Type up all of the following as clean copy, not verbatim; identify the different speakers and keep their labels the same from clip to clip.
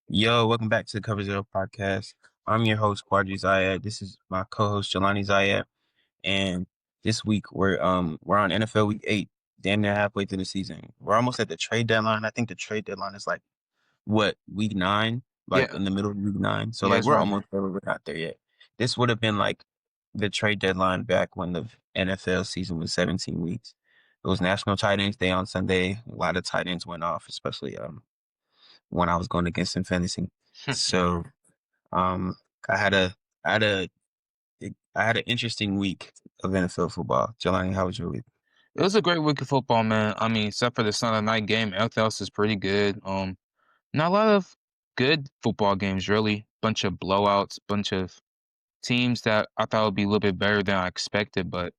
Speaker 1: Yo, welcome back to the Cover Zero podcast. I'm your host, Quadri Zayed. This is my co-host, Jelani Zayed. And this week we're on NFL Week 8, damn near halfway through the season. We're almost at the trade deadline. I think the trade deadline is like Week 9, like
Speaker 2: Yeah,
Speaker 1: in the middle of Week 9. So
Speaker 2: yeah,
Speaker 1: like
Speaker 2: it's
Speaker 1: we're
Speaker 2: around there.
Speaker 1: almost there, but we're not there yet. This would have been like the trade deadline back when the NFL season was 17 weeks. It was National Tight Ends Day on Sunday. A lot of tight ends went off, especially when I was going against in fantasy. So um, I had a I had a I had an interesting week of NFL football. Jelani, how was your week?
Speaker 2: It was a great week of football, man. I mean, except for the Sunday night game, everything else is pretty good. Not a lot of good football games, really. Bunch of blowouts, bunch of teams that I thought would be a little bit better than I expected, but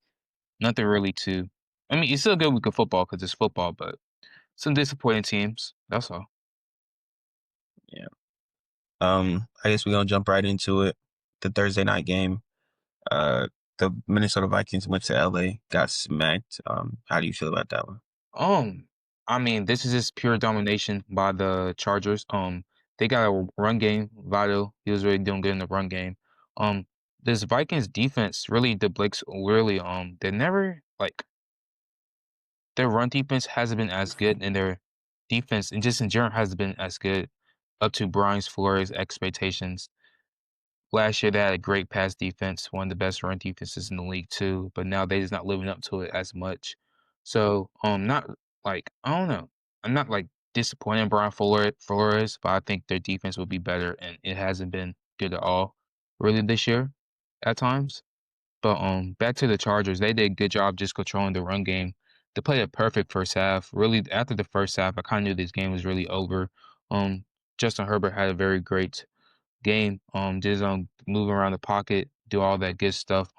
Speaker 2: nothing really too. I mean, it's still a good week of football because it's football, but some disappointing teams. That's all.
Speaker 1: Yeah. I guess we're gonna jump right into it. The Thursday night game. The Minnesota Vikings went to LA, got smacked. How do you feel about that one?
Speaker 2: Um, I mean, this is just pure domination by the Chargers. They got a run game. Vado, he was really doing good in the run game. Um, this Vikings defense really depletes really. They never like their run defense hasn't been as good, and their defense and just in general hasn't been as good up to Brian Flores' expectations. Last year, they had a great pass defense, one of the best run defenses in the league too, but now they're just not living up to it as much. So, not like I don't know. I'm not like disappointed in Brian Flores, but I think their defense will be better, and it hasn't been good at all really this year at times. But back to the Chargers, they did a good job just controlling the run game. They played a perfect first half. Really, after the first half, I kind of knew this game was really over. Um, Justin Herbert had a very great game. Just moving around the pocket, do all that good stuff.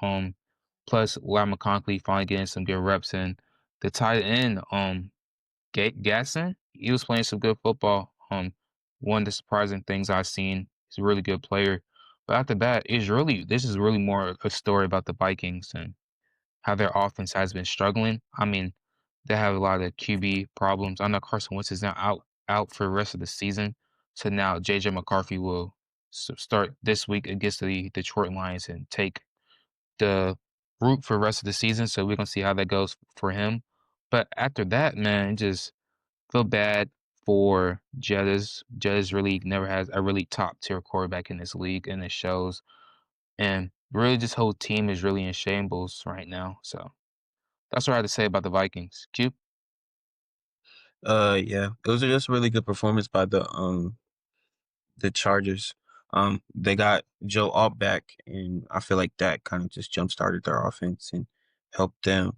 Speaker 2: Plus Lyle McConkey finally getting some good reps in. The tight end, Gasson, he was playing some good football. One of the surprising things I've seen. He's a really good player. But after that, this is really more a story about the Vikings and how their offense has been struggling. I mean, they have a lot of QB problems. I know Carson Wentz is now out for the rest of the season. So now JJ McCarthy will start this week against the Detroit Lions and take the route for the rest of the season. So we're gonna see how that goes for him. But after that, man, just feel bad for Jettas. Jettas really never has a really top tier quarterback in this league, and it shows. And really, this whole team is really in shambles right now. So that's what I had to say about the Vikings. Q?
Speaker 1: Yeah, it was just a really good performance by the Chargers. They got Joe Alt back, and I feel like that kind of just jump started their offense and helped them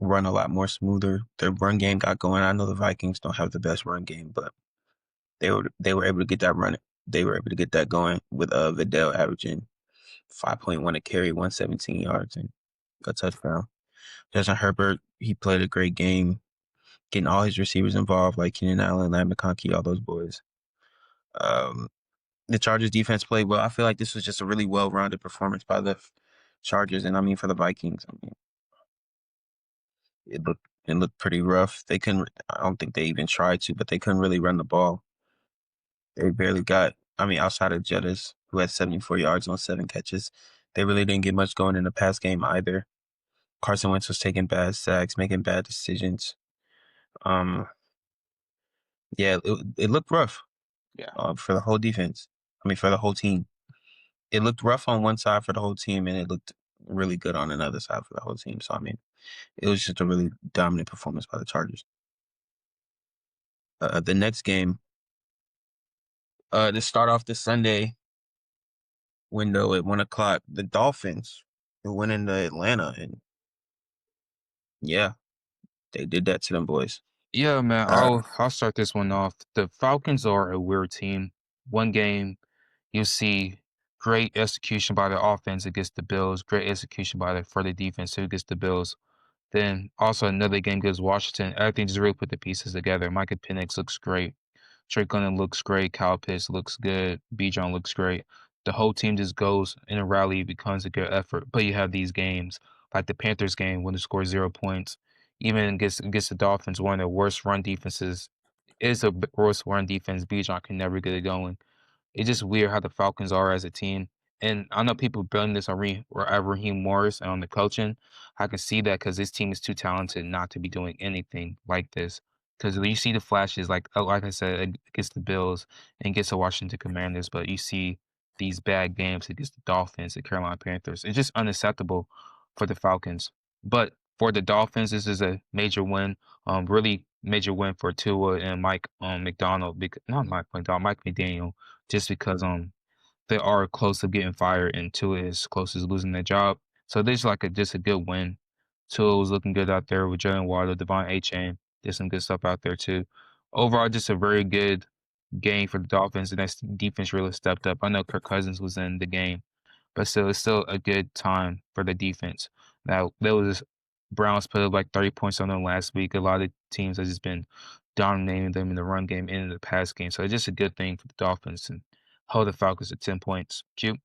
Speaker 1: run a lot more smoother. Their run game got going. I know the Vikings don't have the best run game, but they were able to get that run. They were able to get that going with Vidal averaging 5.1 a carry, 117 yards, and a touchdown. Justin Herbert, he played a great game, getting all his receivers involved, like Keenan Allen, Lance McConkey, all those boys. Um, the Chargers defense played well. I feel like this was just a really well-rounded performance by the Chargers, and I mean for the Vikings. I mean, it looked pretty rough. They couldn't. I don't think they even tried to, but they couldn't really run the ball. They barely got. I mean, outside of Jettas, who had 74 yards on 7 catches, they really didn't get much going in the pass game either. Carson Wentz was taking bad sacks, making bad decisions. Um, yeah, it looked rough
Speaker 2: Yeah.
Speaker 1: for the whole defense. I mean, for the whole team. It looked rough on one side for the whole team, and it looked really good on another side for the whole team. So I mean, it was just a really dominant performance by the Chargers. The next game, to start off the Sunday window at 1 o'clock, the Dolphins went into Atlanta, and yeah, they did that to them boys.
Speaker 2: Yeah, man.
Speaker 1: Uh,
Speaker 2: I'll start this one off. The Falcons are a weird team. One game, you see great execution by the offense against the Bills, great execution by the defense against the Bills. Then also another game against Washington. Everything just really put the pieces together. Micah Penix looks great. Trey Gunnan looks great. Kyle Pitts looks good. Bijan looks great. The whole team just goes in a rally, becomes a good effort. But you have these games like the Panthers game when they score 0 points. Even against the Dolphins, one of the worst run defenses is a Royce run defense. Bijan can never get it going. It's just weird how the Falcons are as a team. And I know people blame this on Raheem Morris and on the coaching. I can see that because this team is too talented not to be doing anything like this. Because you see the flashes, like I said, against the Bills and against the Washington Commanders, but you see these bad games against the Dolphins, the Carolina Panthers. It's just unacceptable for the Falcons. But for the Dolphins, this is a major win. Really major win for Tua and Mike McDonald. Not Mike McDonald, Mike McDaniel, just because they are close to getting fired and Tua is close to losing their job. So this is like just a good win. Tua was looking good out there with Jalen Waddle, Devon Achane, did some good stuff out there too. Overall, just a very good game for the Dolphins, and that defense really stepped up. I know Kirk Cousins was in the game, but still, it's still a good time for the defense. Now, there was Browns put up like 30 points on them last week. A lot of teams have just been dominating them in the run game and in the pass game. So it's just a good thing for the Dolphins and hold the Falcons at 10 points. Q.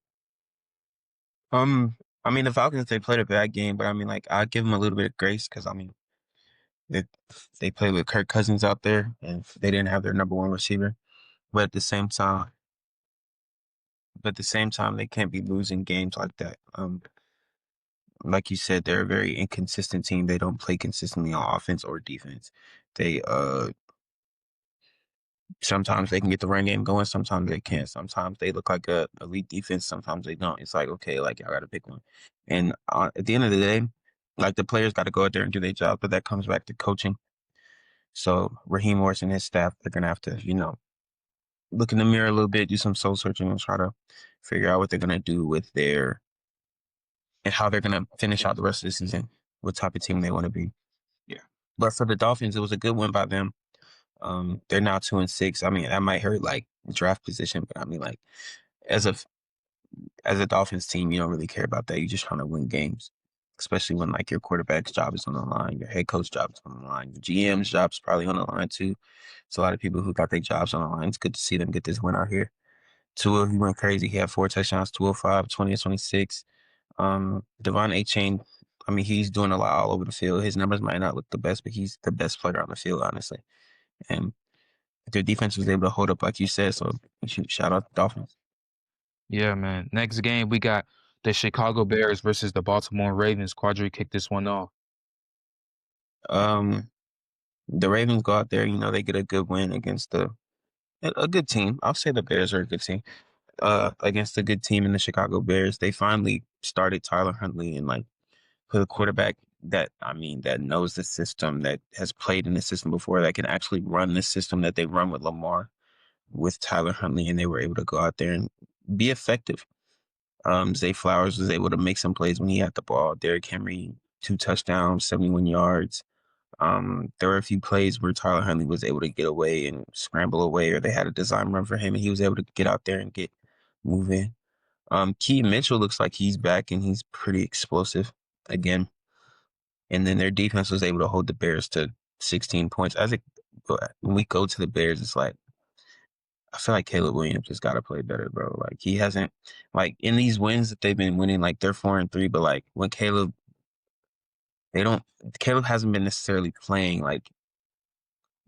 Speaker 1: Um, I mean, the Falcons, they played a bad game, but I mean, like, I give them a little bit of grace because, I mean, they, they played with Kirk Cousins out there and they didn't have their number one receiver. But at the same time, they can't be losing games like that. Like you said, they're a very inconsistent team. They don't play consistently on offense or defense. They, sometimes they can get the run game going, sometimes they can't. Sometimes they look like a elite defense, sometimes they don't. It's like, okay, like y'all got to pick one. And at the end of the day, like the players got to go out there and do their job, but that comes back to coaching. So Raheem Morris and his staff, they're gonna have to, look in the mirror a little bit, do some soul searching, and try to figure out what they're gonna do with their and how they're gonna finish out the rest of the season, what type of team they want to be.
Speaker 2: Yeah.
Speaker 1: But for the Dolphins, it was a good win by them. They're now 2-6. I mean, that might hurt like draft position, but I mean, like as a as a Dolphins team, you don't really care about that. You're just trying to win games, especially when like your quarterback's job is on the line, your head coach job is on the line, your GM's job is probably on the line too. It's a lot of people who got their jobs on the line. It's good to see them get this win out here. Tua, he went crazy. He had 4 touchdowns, 205, 20 and 26. Devon Achane, I mean, he's doing a lot all over the field. His numbers might not look the best, but he's the best player on the field, honestly. And their defense was able to hold up, like you said. So shout out the Dolphins.
Speaker 2: Yeah, man. Next game, we got the Chicago Bears versus the Baltimore Ravens. Quadri kicked this one off.
Speaker 1: Um, the Ravens go out there, they get a good win against a good team. I'll say the Bears are a good team. Against a good team in the Chicago Bears, they finally started Tyler Huntley and like put a quarterback that knows the system, that has played in the system before, that can actually run the system that they run with Lamar with Tyler Huntley, and they were able to go out there and be effective. Zay Flowers was able to make some plays when he had the ball. Derrick Henry, 2 touchdowns, 71 yards. There were a few plays where Tyler Huntley was able to get away and scramble away, or they had a design run for him, and he was able to get out there and get moving. Key Mitchell looks like he's back, and he's pretty explosive again. And then their defense was able to hold the Bears to 16 points. When we go to the Bears, it's like I feel like Caleb Williams just got to play better, bro. Like he hasn't, like in these wins that they've been winning, like they're 4-3, but like when they don't, Caleb hasn't been necessarily playing like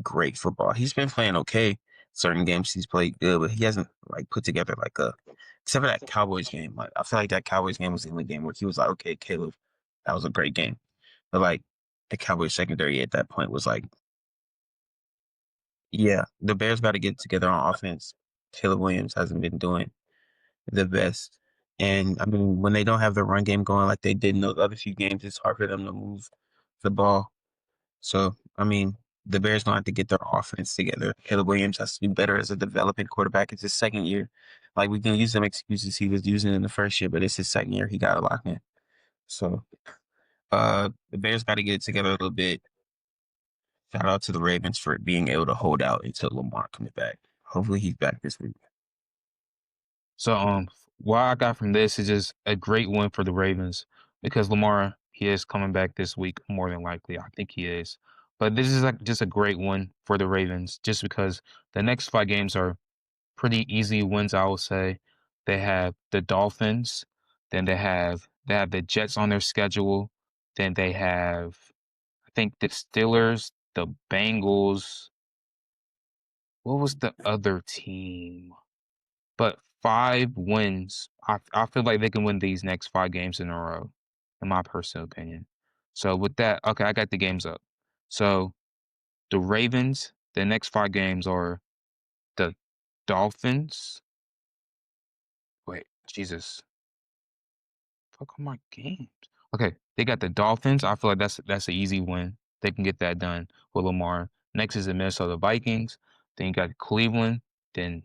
Speaker 1: great football. He's been playing okay. Certain games he's played good, but he hasn't like put together except for that Cowboys game. Like I feel like that Cowboys game was the only game where he was like, okay, Caleb, that was a great game. But like the Cowboys secondary at that point was like, yeah, the Bears got to get together on offense. Caleb Williams hasn't been doing the best. And I mean, when they don't have the run game going like they did in those other few games, it's hard for them to move the ball. So, I mean, the Bears don't have to get their offense together. Caleb Williams has to be better as a developing quarterback. It's his second year. Like, we can use some excuses he was using in the first year, but it's his second year. He got to lock in. So, the Bears got to get it together a little bit. Shout out to the Ravens for being able to hold out until Lamar comes back. Hopefully, he's back this week.
Speaker 2: So, what I got from this is just a great win for the Ravens because Lamar, he is coming back this week more than likely. I think he is. But this is like just a great win for the Ravens just because the next 5 games are pretty easy wins, I would say. They have the Dolphins, then they have the Jets on their schedule, then they have I think the Steelers, the Bengals, what was the other team? But 5 wins. I feel like they can win these next 5 games in a row, in my personal opinion. So with that, okay, I got the games up. So the Ravens, the next 5 games are the Dolphins. Wait, Jesus. Fuck all my games. Okay, they got the Dolphins. I feel like that's an easy win. They can get that done with Lamar. Next is the Minnesota Vikings. Then you got Cleveland. Then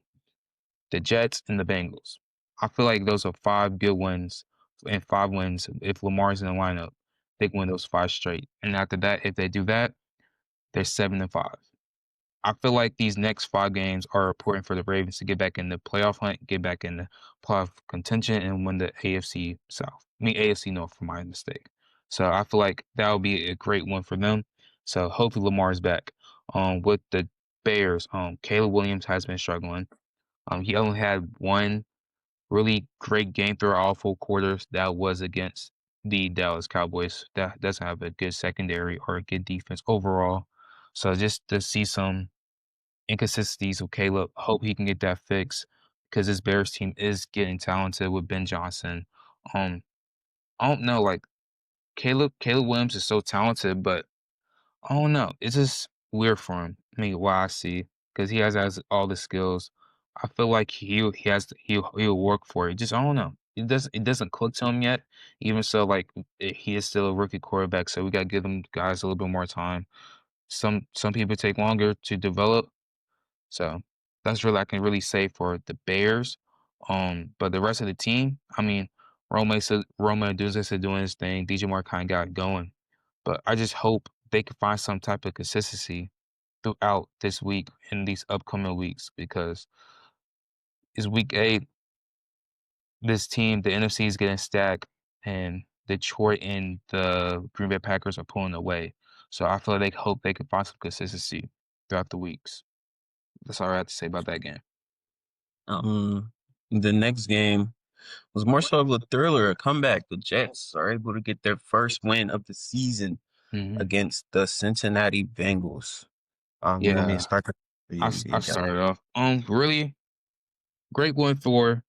Speaker 2: the Jets and the Bengals. I feel like those are 5 good wins and 5 wins. If Lamar's in the lineup, they can win those 5 straight. And after that, if they do that, they're 7-5. I feel like these next 5 games are important for the Ravens to get back in the playoff hunt, get back in the playoff contention, and win the AFC South. I mean AFC North for my mistake. So I feel like that would be a great one for them. So hopefully Lamar is back. With the Bears, Caleb Williams has been struggling. He only had one really great game through all 4 quarters. That was against the Dallas Cowboys. That doesn't have a good secondary or a good defense overall. So just to see some inconsistencies with Caleb, hope he can get that fixed because this Bears team is getting talented with Ben Johnson. Um, I don't know, like Caleb Williams is so talented, but I don't know. It's just weird for him. I mean, what I see, because he has all the skills. I feel like he'll work for it. Just I don't know. It doesn't click to him yet. Even so, like he is still a rookie quarterback, so we gotta give them guys a little bit more time. Some people take longer to develop, so that's really I can really say for the Bears. But the rest of the team, I mean, Roma Odunze is doing his thing. DJ Moore kind of got it going, but I just hope they can find some type of consistency throughout this week and these upcoming weeks because it's week 8. This team, the NFC is getting stacked, and Detroit and the Green Bay Packers are pulling away. So I feel like they hope they can find some consistency throughout the weeks. That's all I have to say about that game.
Speaker 1: Um, the next game was more so of a thriller, a comeback. The Jets are able to get their first win of the season
Speaker 2: Hmm.
Speaker 1: against the Cincinnati Bengals. You want me to
Speaker 2: Yeah,
Speaker 1: start?
Speaker 2: I
Speaker 1: You got it.
Speaker 2: started off. Really great one for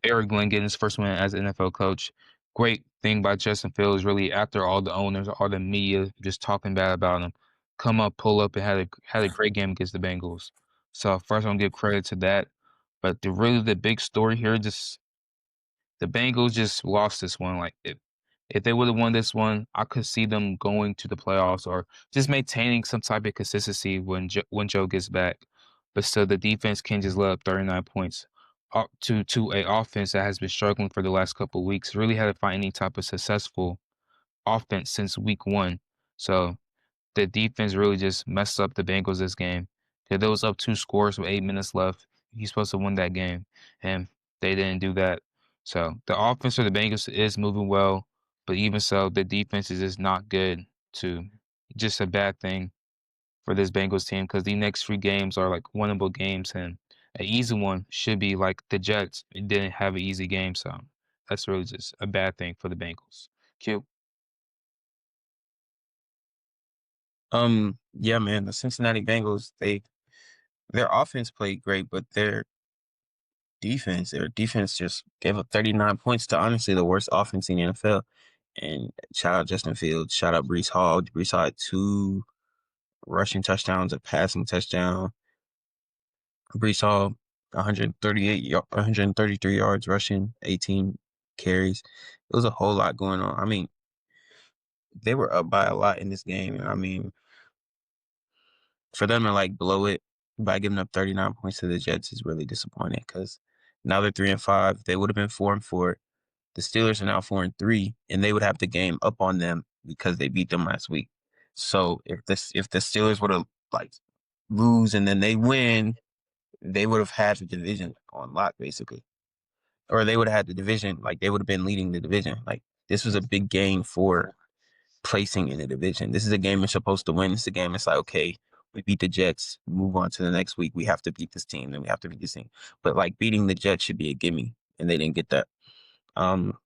Speaker 2: Eric Glenn getting his first win as an NFL coach. Great thing by Justin Fields, really, after all the owners, all the media just talking bad about him, come up, pull up, and had a great game against the Bengals. So first, I'm gonna give credit to that. But the big story here, just the Bengals just lost this one. Like if they would have won this one, I could see them going to the playoffs or just maintaining some type of consistency when Joe gets back. But still, the defense can just let up 39 points to a offense that has been struggling for the last couple of weeks. Really had to find any type of successful offense since week 1. So the defense really just messed up the Bengals this game. 'Cause they was up 2 scores with 8 minutes left. He's supposed to win that game, and they didn't do that. So the offense for the Bengals is moving well, but even so, the defense is just not good. To just a bad thing for this Bengals team because the next 3 games are like winnable games, and an easy one should be like the Jets. It didn't have an easy game, so that's really just a bad thing for the Bengals. Q.
Speaker 1: Yeah, man, the Cincinnati Bengals, their offense played great, but their defense just gave up 39 points to honestly the worst offense in the NFL. And shout out Justin Fields, shout out Brees Hall. Brees Hall had 2 rushing touchdowns, a passing touchdown. Brees Hall, 133 yards rushing, 18 carries. It was a whole lot going on. I mean, they were up by a lot in this game. I mean, for them to like blow it by giving up 39 points to the Jets is really disappointing because now they're 3-5. They would have been 4-4. The Steelers are now 4-3, and they would have the game up on them because they beat them last week. So if the Steelers were to like lose and then they win, they would have had the division on lock basically, or they would have had the division like they would have been leading the division. Like this was a big game for placing in the division. This is a game you're supposed to win. This is a game. It's like okay, we beat the Jets, move on to the next week. We have to beat this team, then we have to beat this team. But like beating the Jets should be a gimme, and they didn't get that. Um,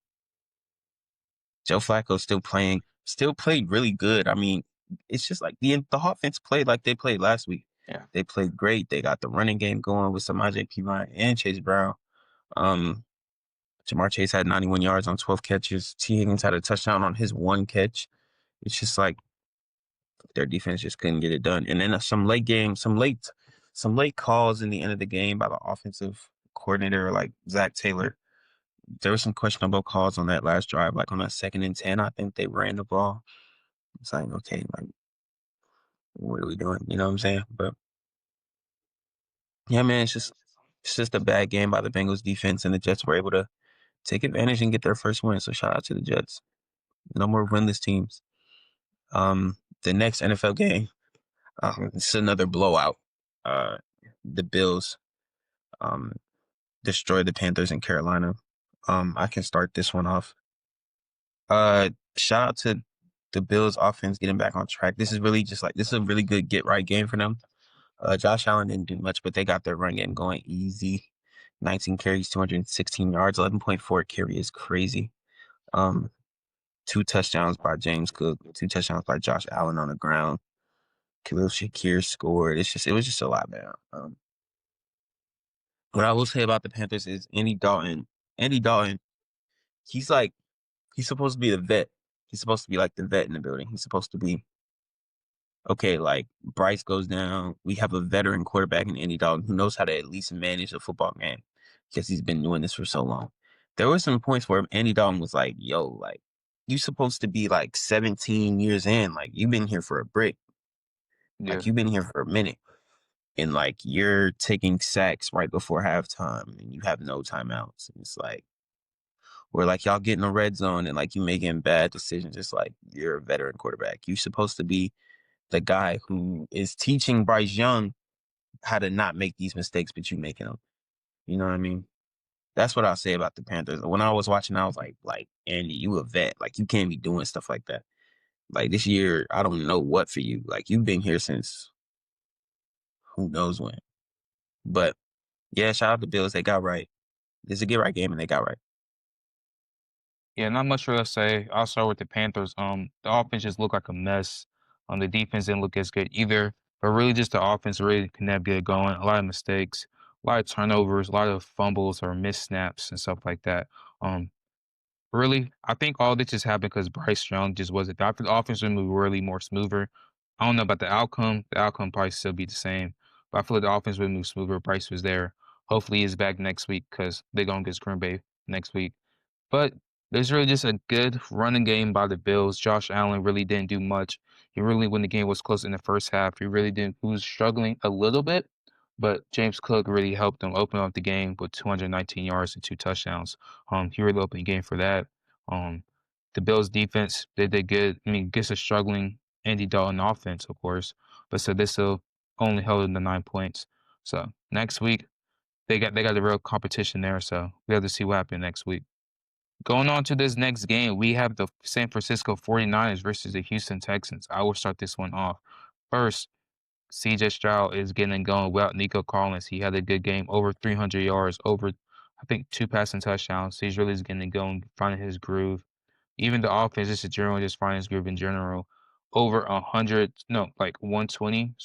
Speaker 1: Joe Flacco still played really good. I mean, it's just like the offense played like they played last week.
Speaker 2: Yeah.
Speaker 1: They played great. They got the running game going with Samaje Perine and Chase Brown. Um, Jamar Chase had 91 yards on 12 catches. T. Higgins had a touchdown on his one catch. It's just like their defense just couldn't get it done. And then some late calls in the end of the game by the offensive coordinator, like Zach Taylor. There were some questionable calls on that last drive, like on that 2nd and 10. I think they ran the ball. It's like, okay, like what are we doing? You know what I'm saying? But yeah, man, it's just a bad game by the Bengals defense, and the Jets were able to take advantage and get their first win. So shout out to the Jets. No more winless teams. The next NFL game, it's another blowout. Uh, the Bills um destroyed the Panthers in Carolina. I can start this one off. Shout out to the Bills offense getting back on track. This is a really good get right game for them. Josh Allen didn't do much, but they got their run game going easy. 19 carries, 216 yards, 11.4 carry is crazy. Um, 2 touchdowns by James Cook, 2 touchdowns by Josh Allen on the ground. Khalil Shakir scored. It was just a lot, man. What I will say about the Panthers is Andy Dalton. Andy Dalton, he's like he's supposed to be the vet. He's supposed to be like the vet in the building. He's supposed to be okay. Like Bryce goes down, we have a veteran quarterback in Andy Dalton who knows how to at least manage a football game because he's been doing this for so long. There were some points where Andy Dalton was like, "Yo, like you supposed to be like 17 years in. Like you've been here for a break. Like
Speaker 2: Yeah.
Speaker 1: you've been here for a minute." And like you're taking sacks right before halftime and you have no timeouts. And it's like where like y'all get in the red zone and like you making bad decisions. It's like you're a veteran quarterback. You're supposed to be the guy who is teaching Bryce Young how to not make these mistakes, but you making them. You know what I mean? That's what I'll say about the Panthers. When I was watching, I was like Andy, you a vet. Like you can't be doing stuff like that. Like this year, I don't know what for you. Like you've been here since who knows when. But yeah, shout out to Bills. They got right. It's a get right game and they got right.
Speaker 2: Yeah, not much for us to say. I'll start with the Panthers. The offense just looked like a mess. The defense didn't look as good either. But really, just the offense really could not get it going. A lot of mistakes, a lot of turnovers, a lot of fumbles or missed snaps and stuff like that. Um, Really, I think all this just happened because Bryce Young just wasn't. I think the offense would move really more smoother. I don't know about the outcome. The outcome probably still be the same, but I feel like the offense would move smoother. If Bryce was there. Hopefully, he's back next week because they're gonna get Green Bay next week. But there's really just a good running game by the Bills. Josh Allen really didn't do much. He really, when the game was close in the first half, he really didn't. He was struggling a little bit, but James Cook really helped them open up the game with 219 yards and 2 touchdowns. He really opened the game for that. Um, the Bills defense, they did good. I mean, against a struggling Andy Dalton offense, of course, but so they still only held them to 9 points. So next week they got the real competition there. So we have to see what happens next week. Going on to this next game, we have the San Francisco 49ers versus the Houston Texans. I will start this one off. First, CJ Stroud is getting it going without Nico Collins. He had a good game, over 300 yards, over, I think, 2 passing touchdowns. So he's really just getting it going, finding his groove. Even the offense, just in general, just finding his groove in general. Over 100, no, like 120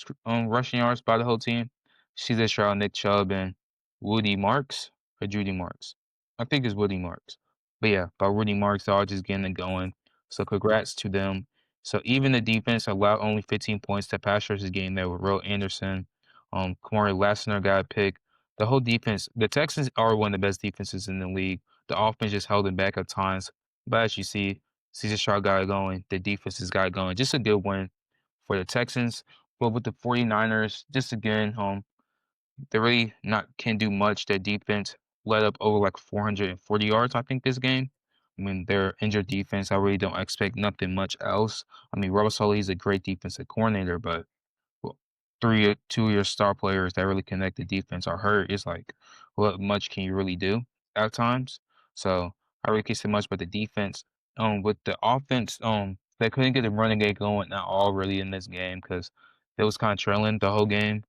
Speaker 2: rushing yards by the whole team. CJ Stroud, Nick Chubb, and Woody Marks or Judy Marks. I think it's Woody Marks. But yeah, by Woody Marks, all just getting it going. So congrats to them. So even the defense allowed only 15 points to pass rushers game there with Will Anderson. Kamari Lassiter got a pick. The whole defense, the Texans are one of the best defenses in the league. The offense just held them back at times. But as you see, CJ Stroud got it going. The defense has got it going. Just a good win for the Texans. But with the 49ers, just again, they really not can do much. Their defense let up over like 440 yards, I think, this game. I mean, their injured defense, I really don't expect nothing much else. I mean, Robert Sully is a great defensive coordinator, but well, two of your star players that really connect the defense are hurt. It's like, what much can you really do at times? So I really can't say much about the defense. With the offense, they couldn't get the running game going at all really in this game because they was kind of trailing the whole game.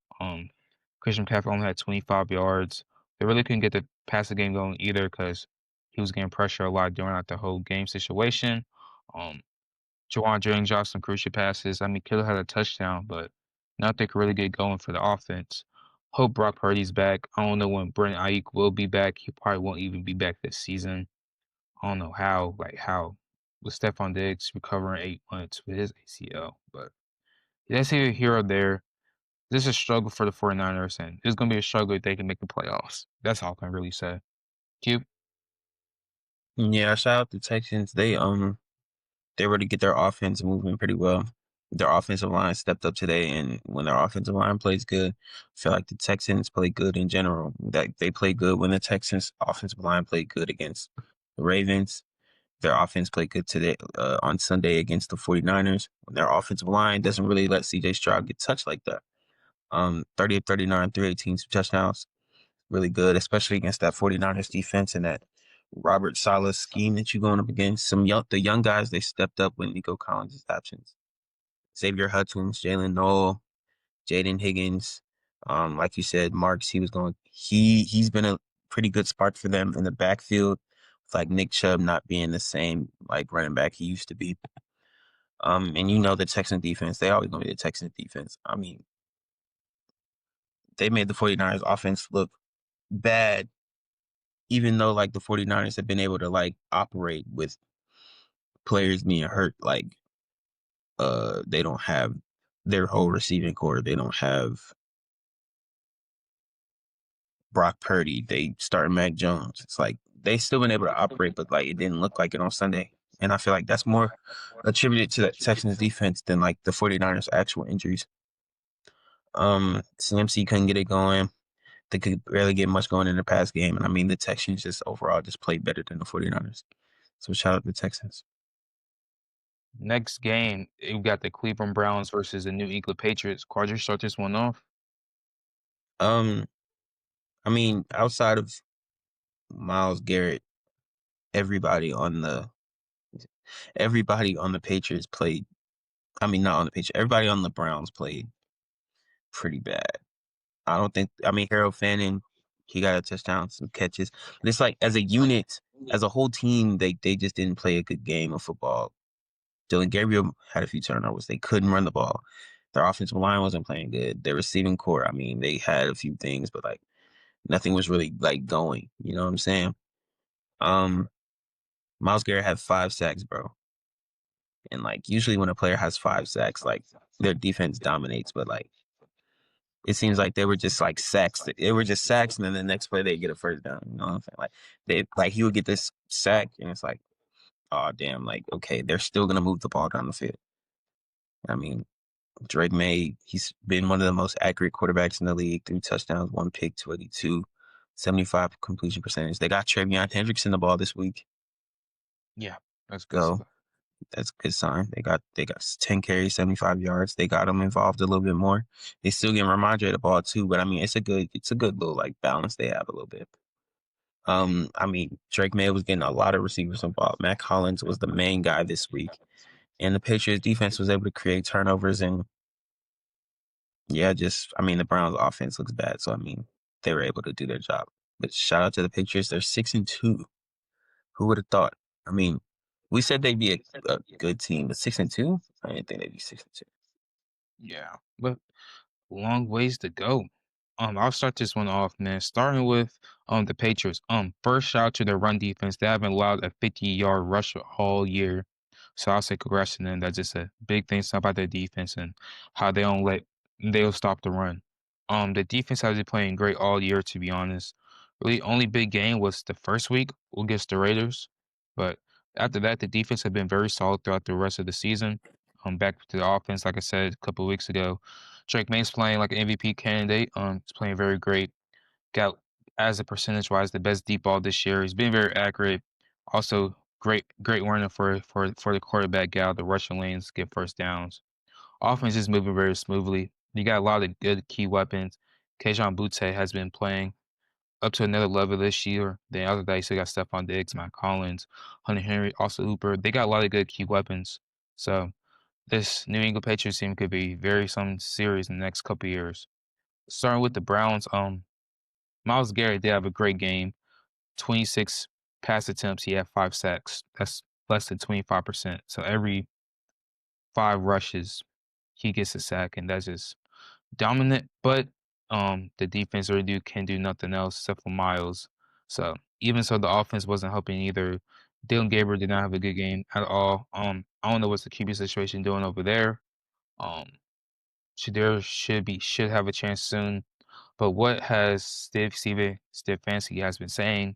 Speaker 2: Christian McCaffrey only had 25 yards. They really couldn't get the passing game going either because he was getting pressure a lot during the whole game situation. Um, Jawan Johnson crucial passes. I mean, Kittle had a touchdown, but Nothing could really get going for the offense. Hope Brock Purdy's back. I don't know when Brent Ayuk will be back. He probably won't even be back this season. I don't know how, how with Stephon Diggs recovering 8 months with his ACL. But that's either here or there. This is a struggle for the 49ers, and it's gonna be a struggle if they can make the playoffs. That's all I can really say. Cube?
Speaker 1: Yeah, shout out the Texans. They were to get their offense moving pretty well. Their offensive line stepped up today, and when their offensive line plays good, I feel like the Texans play good in general. That they play good when the Texans offensive line played good against the Ravens. Their offense played good today on Sunday against the 49ers. Their offensive line doesn't really let CJ Stroud get touched like that. 30 of 39, 318 touchdowns. Really good, especially against that 49ers defense and that Robert Saleh scheme that you're going up against. The young guys, they stepped up when Nico Collins' absence. Xavier Hutchins, Jalen Noel, Jaden Higgins. Like you said, Marks, he's been a pretty good spark for them in the backfield. With like Nick Chubb not being the same like running back he used to be. And you know the Texan defense, they always gonna be the Texans defense. I mean, they made the 49ers offense look bad, even though like the 49ers have been able to like operate with players being hurt. Like they don't have their whole receiving core. They don't have Brock Purdy. They start Mac Jones. It's like they still been able to operate, but like it didn't look like it on Sunday. And I feel like that's more attributed to the Texans defense than like the 49ers actual injuries. CMC couldn't get it going. They could barely get much going in the pass game. And I mean the Texans just overall just played better than the 49ers. So shout out to the Texans.
Speaker 2: Next game, you got the Cleveland Browns versus the New England Patriots. Quadri, start this one off.
Speaker 1: Um, I mean, outside of Miles Garrett, everybody on the everybody on the Patriots played. I mean, not on the Patriots. Everybody on the Browns played pretty bad. I don't think. I mean, Harold Fanning, he got a touchdown, some catches. But it's like as a unit, as a whole team, they just didn't play a good game of football. Dylan Gabriel had a few turnovers. They couldn't run the ball. Their offensive line wasn't playing good. Their receiving core, I mean, they had a few things, but like nothing was really like going. You know what I'm saying? Um, Miles Garrett had 5 sacks, bro. And like usually when a player has 5 sacks, like their defense dominates, but like it seems like they were just like sacks. They were just sacks, and then the next play they get a first down. You know what I'm saying? Like he would get this sack, and it's like, oh damn, like okay, they're still gonna move the ball down the field. I mean, he's been one of the most accurate quarterbacks in the league. 3 touchdowns, 1 pick, 282, 75 completion percentage. They got Travion Hendrickson the ball this week.
Speaker 2: Yeah, that's good
Speaker 1: So
Speaker 2: stuff.
Speaker 1: that's a good sign. They got 10 carries, 75 yards. They got him involved a little bit more. They still get Ramondre the ball too, but I mean it's a good little like balance they have a little bit. I mean Drake May was getting a lot of receivers involved. Matt Collins was the main guy this week, and the Patriots defense was able to create turnovers and yeah, just I mean the Browns offense looks bad, so I mean they were able to do their job. But shout out to the Patriots, they're 6-2. Who would have thought? I mean, we said they'd be a good team, but 6-2? I didn't think they'd be 6-2.
Speaker 2: Yeah, but long ways to go. I'll start this one off, man. Starting with the Patriots. First shout out to their run defense. They haven't allowed a 50-yard rush all year. So I'll say congrats to them. That's just a big thing about their defense and how they'll stop the run. The defense has been playing great all year, to be honest. Really, only big game was the first week against the Raiders. But after that, the defense has been very solid throughout the rest of the season. Back to the offense, like I said a couple of weeks ago. Drake May's playing like an MVP candidate. He's playing very great. Got as a percentage wise the best deep ball this year. He's been very accurate. Also great running for the quarterback gal. The rushing lanes get first downs. Offense is moving very smoothly. You got a lot of good key weapons. Kayshon Boutte has been playing up to another level this year. The other day, you still got Stephon Diggs, Mike Collins, Hunter Henry, also Hooper. They got a lot of good key weapons. So this New England Patriots team could be very some serious in the next couple of years. Starting with the Browns, Myles Garrett did have a great game. 26 pass attempts, he had 5 sacks. That's less than 25%. So every 5 rushes, he gets a sack, and that's just dominant, but the defense really can do nothing else except for Miles. So even so, the offense wasn't helping either. Dylan Gabriel did not have a good game at all. I don't know what's the QB situation doing over there. Um, Shadir should have a chance soon. But what has Steve Fancy has been saying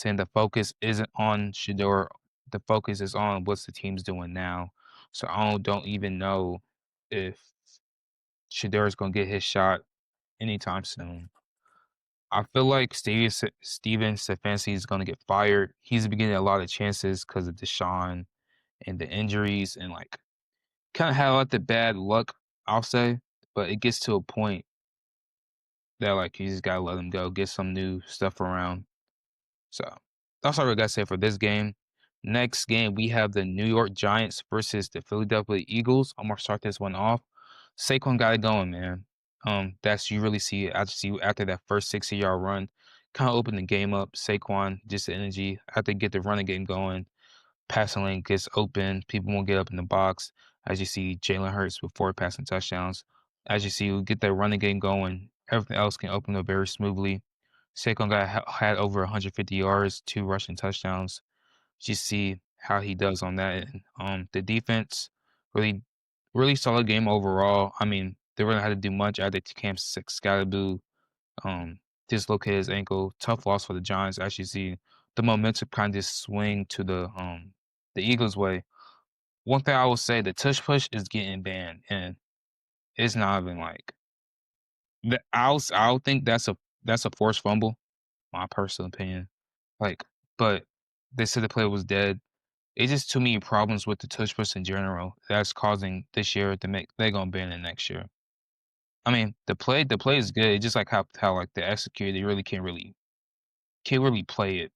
Speaker 2: the focus isn't on Shador, the focus is on what's the team's doing now. So don't even know if Shador is gonna get his shot anytime soon. I feel like Steven Stefanski is gonna get fired. He's been getting a lot of chances because of Deshaun and the injuries and like kind of had like the bad luck, I'll say. But it gets to a point that like you just gotta let him go, get some new stuff around. So that's all we got to say for this game. Next game, we have the New York Giants versus the Philadelphia Eagles. I'm gonna start this one off. Saquon got it going, man. That's you really see it. I see after that first 60-yard run, kind of open the game up. Saquon, just the energy. After get the running game going, passing lane gets open. People won't get up in the box. As you see, Jalen Hurts with 4 passing touchdowns. As you see, we get that running game going. Everything else can open up very smoothly. Saquon had over 150 yards, 2 rushing touchdowns. Just see how he does on that. And, the defense really, really solid game overall. I mean, they really had to do much after Cam Scalaboo dislocated his ankle. Tough loss for the Giants. As you see, the momentum kind of just swing to the Eagles' way. One thing I will say, the tush push is getting banned, and it's not even like I'll think that's a forced fumble, my personal opinion. Like, but they said the play was dead. It's just too many problems with the tush push in general that's causing this year to make they're gonna ban it next year. I mean, the play is good. It's just like how like the execute they really can't really play it.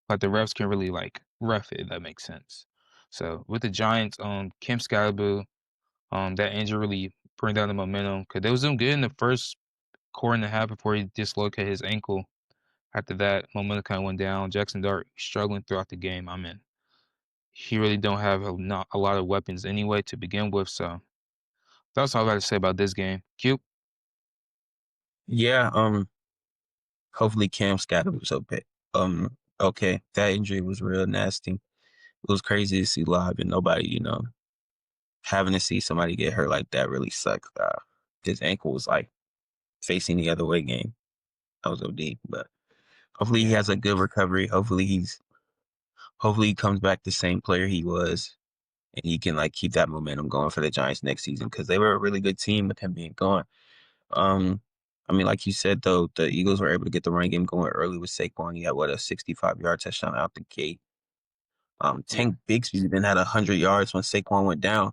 Speaker 2: Like the refs can really like ref it, if that makes sense. So with the Giants, Kim Scalaboo, that injury really bring down the momentum because they was doing good in the first quarter and a half before he dislocated his ankle. After that, momentum kind of went down. Jackson Dart struggling throughout the game. I mean, he really don't have not a lot of weapons anyway to begin with. So that's all I got to say about this game. Cute.
Speaker 1: Yeah, hopefully Cam Scott was okay. Okay, that injury was real nasty. It was crazy to see live and nobody, having to see somebody get hurt like that really sucked. His ankle was like facing the other way game. That was OD, but hopefully he has
Speaker 2: Yeah.
Speaker 1: a good recovery. Hopefully he comes back the same player he was and he can like keep that momentum going for the Giants next season because they were a really good team with him being gone. Um, I mean, like you said though, the Eagles were able to get the run game going early with Saquon. He had what a 65-yard touchdown out the gate.
Speaker 2: Yeah.
Speaker 1: Tank Bigsby then had 100 yards when Saquon went down.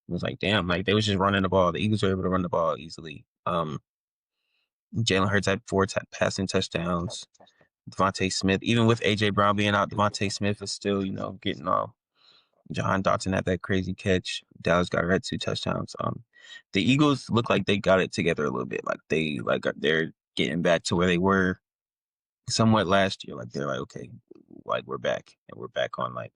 Speaker 1: It was like, damn, like they was just running the ball. The Eagles were able to run the ball easily. Jalen Hurts had 4 passing touchdowns. Devontae Smith, even with AJ Brown being out, Devontae Smith is still, getting off. John Dotson had that crazy catch. Dallas got had 2 touchdowns. The Eagles look like they got it together a little bit. They're getting back to where they were somewhat last year. Like they're like, okay, like we're back and we're back on like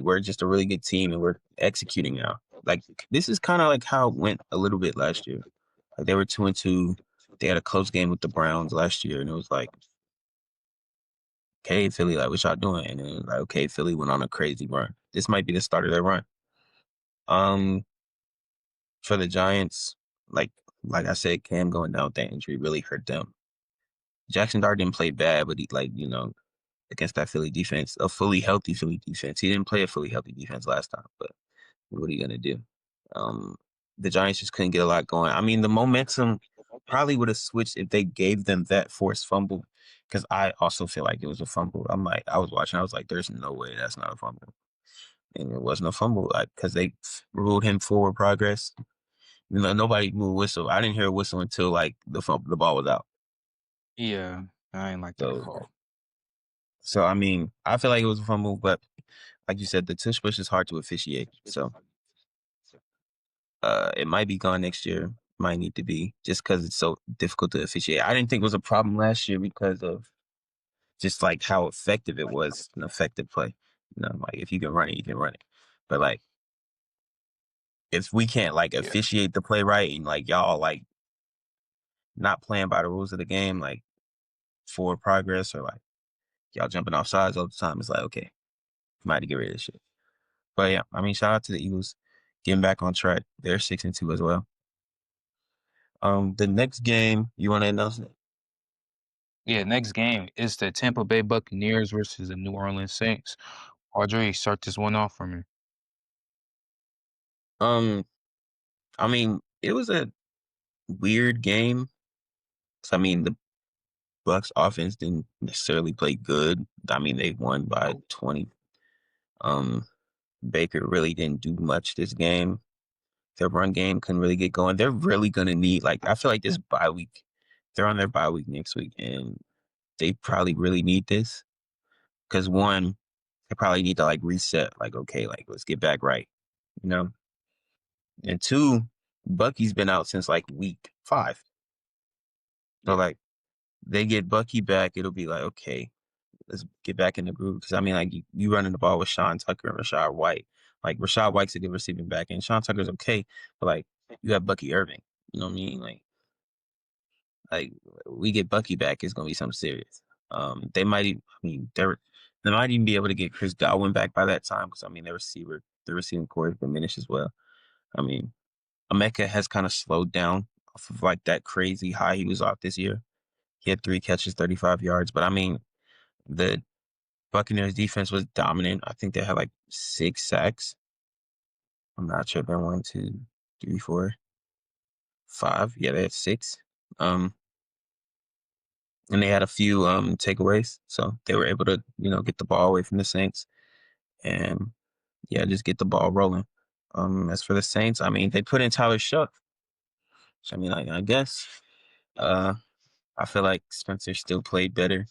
Speaker 1: we're just a really good team and we're executing now. Like this is kind of like how it went a little bit last year. Like they were 2-2. They had a close game with the Browns last year, and it was like, okay, Philly, like what y'all doing? And it was like, okay, Philly went on a crazy run. This might be the start of their run. Um, for the Giants, like like I said, Cam going down with that injury really hurt them. Jackson Dart didn't play bad, but he against that Philly defense, a fully healthy Philly defense. He didn't play a fully healthy defense last time, but what are you gonna do? Um, the Giants just couldn't get a lot going. I mean, the momentum probably would have switched if they gave them that forced fumble, because I also feel like it was a fumble. I was watching, I was like, there's no way that's not a fumble, and it wasn't a fumble, like because they ruled him forward progress. Nobody moved whistle. I didn't hear a whistle until like the ball was out.
Speaker 2: Yeah. I ain't like that
Speaker 1: So,
Speaker 2: call.
Speaker 1: so I mean, I feel like it was a fumble, but like you said, the tush push is hard to officiate. So it might be gone next year. Might need to be just because it's so difficult to officiate. I didn't think it was a problem last year because of just like how effective it was, an effective play. Like if you can run it, you can run it. But like if we can't like
Speaker 2: Yeah.
Speaker 1: officiate the play right and like y'all like not playing by the rules of the game, like forward progress or like y'all jumping off sides all the time, it's like okay, might have to get rid of this shit. But yeah, I mean, shout out to the Eagles getting back on track. They're 6-2 as well. The next game you want to announce it?
Speaker 2: Yeah, next game is the Tampa Bay Buccaneers versus the New Orleans Saints. Audrey, start this one off for me.
Speaker 1: Um, I mean, it was a weird game. I mean, the Bucks offense didn't necessarily play good. I mean, they won by
Speaker 2: Nope.
Speaker 1: 20. Um, Baker really didn't do much this game. Their run game couldn't really get going. They're really gonna need like I feel like this bye week. They're on their bye week next week, and they probably really need this because one, they probably need to like reset. Like okay, like let's get back right, you know. And two, Bucky's been out since like week 5, so
Speaker 2: Yeah.
Speaker 1: like they get Bucky back, it'll be like okay, let's get back in the groove. Because I mean, like you running the ball with Sean Tucker and Rashad White. Like Rashad White's a good receiving back, and Sean Tucker's okay, but like you have Bucky Irving. You know what I mean? Like we get Bucky back, it's gonna be something serious. They might even, I mean, they might even be able to get Chris Godwin back by that time because I mean, the receiving core has diminished as well. I mean, Emeka has kind of slowed down off of like that crazy high he was off this year. He had 3 catches, 35 yards, but I mean, the Buccaneers defense was dominant. I think they had like 6 sacks. I'm not sure if they're 1, 2, 3, 4, 5. Yeah, they had 6. Um, and they had a few takeaways, so they were able to get the ball away from the Saints and yeah, just get the ball rolling. As for the Saints, I mean, they put in Tyler Shuck. So I mean, I guess uh, I feel like Spencer still played better.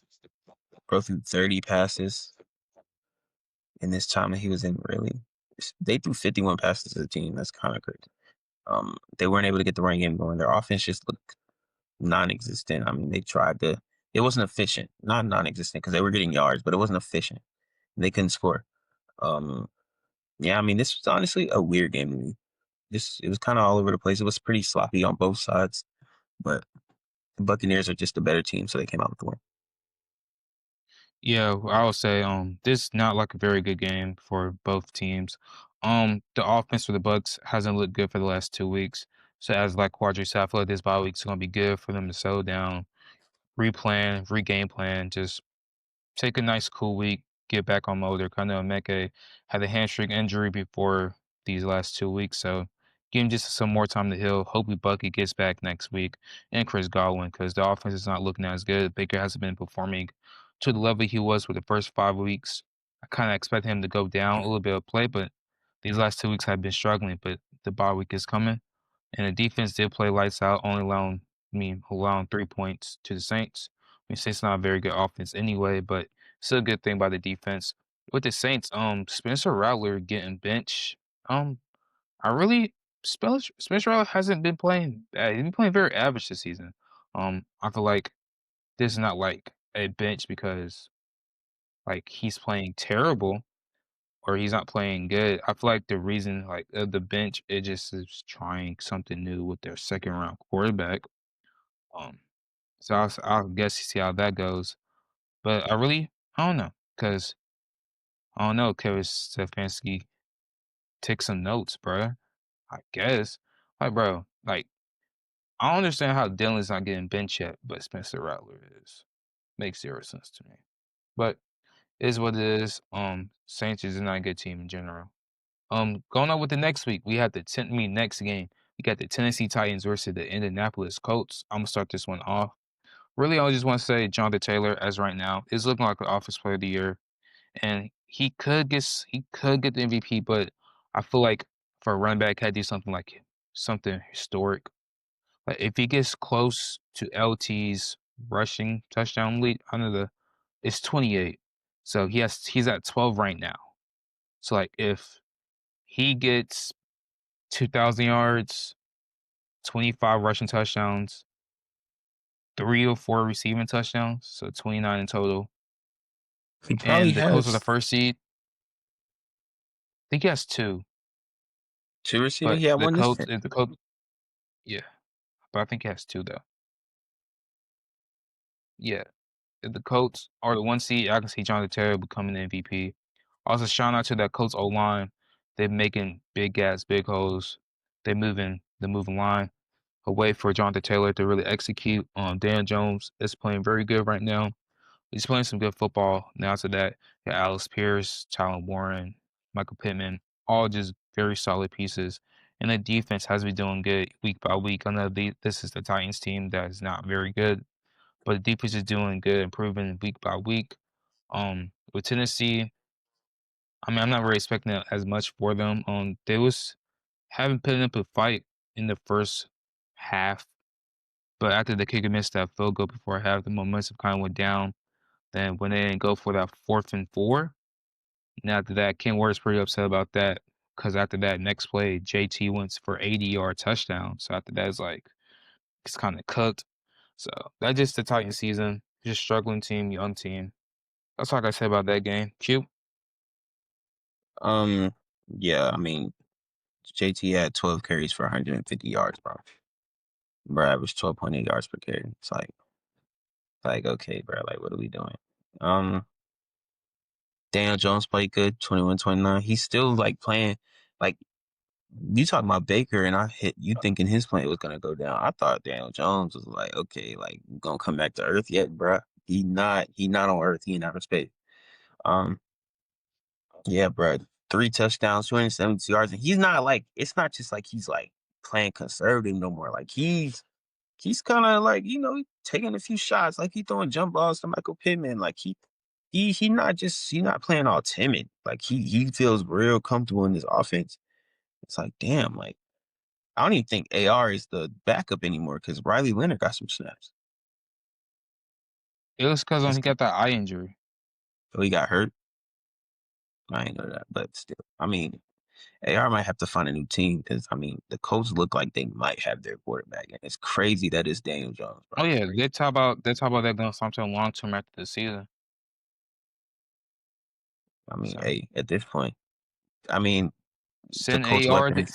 Speaker 1: Broke through 30 passes in this time that he was in. Really, they threw 51 passes as a team. That's kind of crazy. They weren't able to get the running game going. Their offense just looked non-existent. I mean, they tried to. It wasn't efficient, not non-existent because they were getting yards, but it wasn't efficient. They couldn't score. Um, yeah, I mean, this was honestly a weird game to me. It was kind of all over the place. It was pretty sloppy on both sides, but the Buccaneers are just a better team, so they came out with the win.
Speaker 2: Yeah, I would say this not like a very good game for both teams. The offense for the Bucks hasn't looked good for the last 2 weeks. So as like Quadri said, I feel like this bye week's gonna be good for them to settle down, replan, regame plan, just take a nice cool week, get back on mode. I know Meke had a hamstring injury before these last 2 weeks, so give him just some more time to heal. Hopefully Bucky gets back next week and Chris Godwin because the offense is not looking as good. Baker hasn't been performing to the level he was for the first 5 weeks. I kind of expect him to go down a little bit of play, but these last 2 weeks have been struggling. But the bye week is coming, and the defense did play lights out, only allowing 3 points to the Saints. I mean, Saints not a very good offense anyway, but still a good thing by the defense. With the Saints, Spencer Rattler getting benched. Um, I really Spencer Rattler hasn't been playing bad. He's been playing very average this season. I feel like this is not like a bench because like he's playing terrible or he's not playing good. I feel like the reason like the bench it just is trying something new with their second round quarterback. Um, so I'll guess see how that goes. But I don't know because I don't know, Kevin Stefanski take some notes, bruh. I guess. Like, bro, like, I don't understand how Dylan's not getting bench yet, but Spencer Rattler is. Makes 0 sense to me. But it is what it is. Saints is not a good team in general. Going on with the next week, we have next game. We got the Tennessee Titans versus the Indianapolis Colts. I'm gonna start this one off. Really, I just want to say Jonathan Taylor, as right now, is looking like the offense player of the year. And he could get the MVP, but I feel like for a running back, had to do something historic. Like if he gets close to LT's rushing touchdown lead, under the it's 28, so he's at 12 right now. So like if he gets 2,000 yards, 25 rushing touchdowns, 3 or 4 receiving touchdowns, so 29 in total,
Speaker 1: He probably
Speaker 2: and the Colts are the
Speaker 1: has.
Speaker 2: first seed. I think he has two.
Speaker 1: Two receiver.
Speaker 2: But
Speaker 1: He had
Speaker 2: the
Speaker 1: one this
Speaker 2: Colts,
Speaker 1: year.
Speaker 2: if the Colts, yeah, but I think he has two though. Yeah, if the Colts are the 1 seed, I can see Jonathan Taylor becoming the MVP. Also, shout out to that Colts O line. They're making big gaps, big holes. They're moving the moving line away for Jonathan Taylor to really execute. Dan Jones is playing very good right now. He's playing some good football. Now to that, yeah, Alex Pierce, Tylen Warren, Michael Pittman, all just very solid pieces. And the defense has been doing good week by week. I know this is the Titans team that is not very good, but the defense is doing good, improving week by week. With Tennessee, I mean, I'm not really expecting as much for them. They was having put up a fight in the first half, but after the kicker missed that field goal before half, the momentum kind of went down. Then when they didn't go for that 4th and 4, and after that, Ken Ward's pretty upset about that because after that next play, JT went for 80-yard touchdown. So after that, it's kind of cooked. So that's just the Titan season. Just struggling team, young team. That's all I say about that game. Q.
Speaker 1: Um, yeah, I mean, JT had 12 carries for 150 yards, bro. Bro, averaged 12.8 yards per carry. It's like okay, bro, like what are we doing? Um, Daniel Jones played good, 21-29. He's still like playing like you talking about Baker and I hit you thinking his play was gonna go down. I thought Daniel Jones was like, okay, like gonna come back to earth yet, bro. He not on earth, he not in space. Um, yeah, bro. 3 touchdowns, 270 yards, and he's not like it's not just like he's like playing conservative no more. Like he's kind of like taking a few shots, like he throwing jump balls to Michael Pittman. Like he not playing all timid. Like he feels real comfortable in this offense. It's like damn, like I don't even think AR is the backup anymore because Riley Leonard got some snaps.
Speaker 2: It was because
Speaker 1: That's
Speaker 2: he got that eye injury.
Speaker 1: so he got hurt. I ain't know that, but still, I mean, AR might have to find a new team because I mean the Colts look like they might have their quarterback, and it's crazy that it's Daniel Jones, bro.
Speaker 2: Oh yeah, they talk about that going sometime long term after the season.
Speaker 1: I mean,
Speaker 2: So
Speaker 1: hey, at this point, I mean the
Speaker 2: send
Speaker 1: Colts
Speaker 2: AR
Speaker 1: weapons.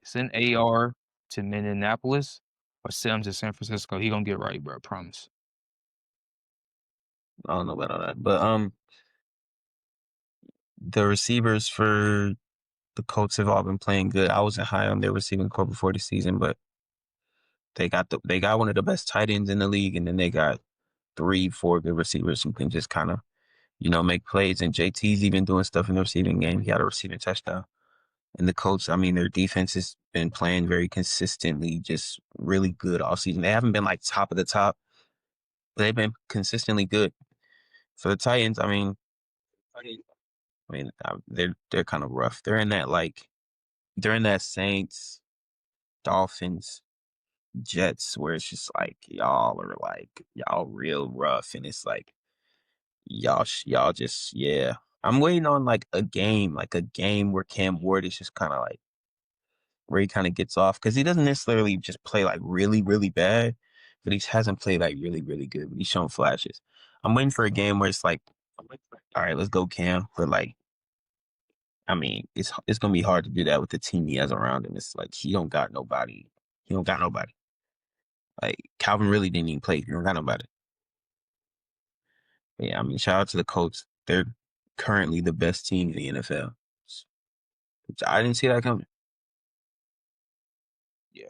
Speaker 2: send AR to Minneapolis or send him to San Francisco. He gonna get right, bro. I promise.
Speaker 1: I don't know about all that, but the receivers for the Colts have all been playing good. I wasn't high on their receiving core before the season, but they got one of the best tight ends in the league, and then they got 3, 4 good receivers who can just kind of make plays. And JT's even doing stuff in the receiving game. He had a receiving touchdown. And the Colts, I mean, their defense has been playing very consistently, just really good all season. They haven't been like top of the top, but they've been consistently good. For the Titans, they're kind of rough. They're in that Saints, Dolphins, Jets where it's just like y'all real rough, and it's like y'all just yeah. I'm waiting on like a game where Cam Ward is just kind of like where he kind of gets off because he doesn't necessarily just play like really really bad, but he hasn't played like really really good. But he's shown flashes. I'm waiting for a game where it's like, all right, let's go Cam, but like I mean, it's gonna be hard to do that with the team he has around him. It's like he don't got nobody. He don't got nobody. Like Calvin really didn't even play. He don't got nobody. But yeah, I mean, shout out to the Colts. They're currently the best team in the NFL. I didn't see that coming.
Speaker 2: Yeah.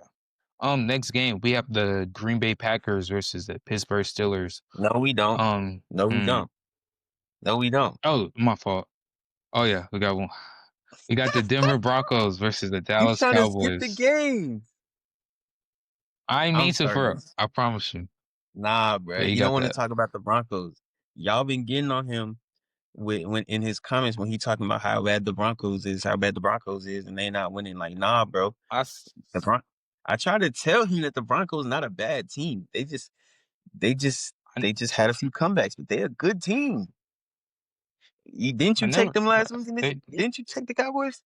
Speaker 2: Next game we have the Green Bay Packers versus the Pittsburgh Steelers.
Speaker 1: No, we don't.
Speaker 2: Um,
Speaker 1: No, we
Speaker 2: hmm.
Speaker 1: don't. No, we don't.
Speaker 2: Oh, my fault. Oh yeah, we got one. We got the Denver Broncos versus the
Speaker 1: You
Speaker 2: Dallas
Speaker 1: trying to skip the
Speaker 2: Cowboys.
Speaker 1: game?
Speaker 2: I ain't
Speaker 1: I'm
Speaker 2: mean to
Speaker 1: starting
Speaker 2: for
Speaker 1: this.
Speaker 2: I promise you.
Speaker 1: Nah, bro.
Speaker 2: Yeah, you
Speaker 1: He don't
Speaker 2: got
Speaker 1: want to
Speaker 2: that.
Speaker 1: talk about the Broncos. Y'all been getting on him when in his comments when he talking about how bad the Broncos is, and they not winning. Like, nah, bro.
Speaker 2: I, s-
Speaker 1: The Bron- I tried to tell him that the Broncos not a bad team. They just
Speaker 2: I,
Speaker 1: they just had a few comebacks, but they're a good team. Didn't
Speaker 2: I
Speaker 1: you take
Speaker 2: never.
Speaker 1: them
Speaker 2: But
Speaker 1: last week?
Speaker 2: they,
Speaker 1: Didn't you take the Cowboys?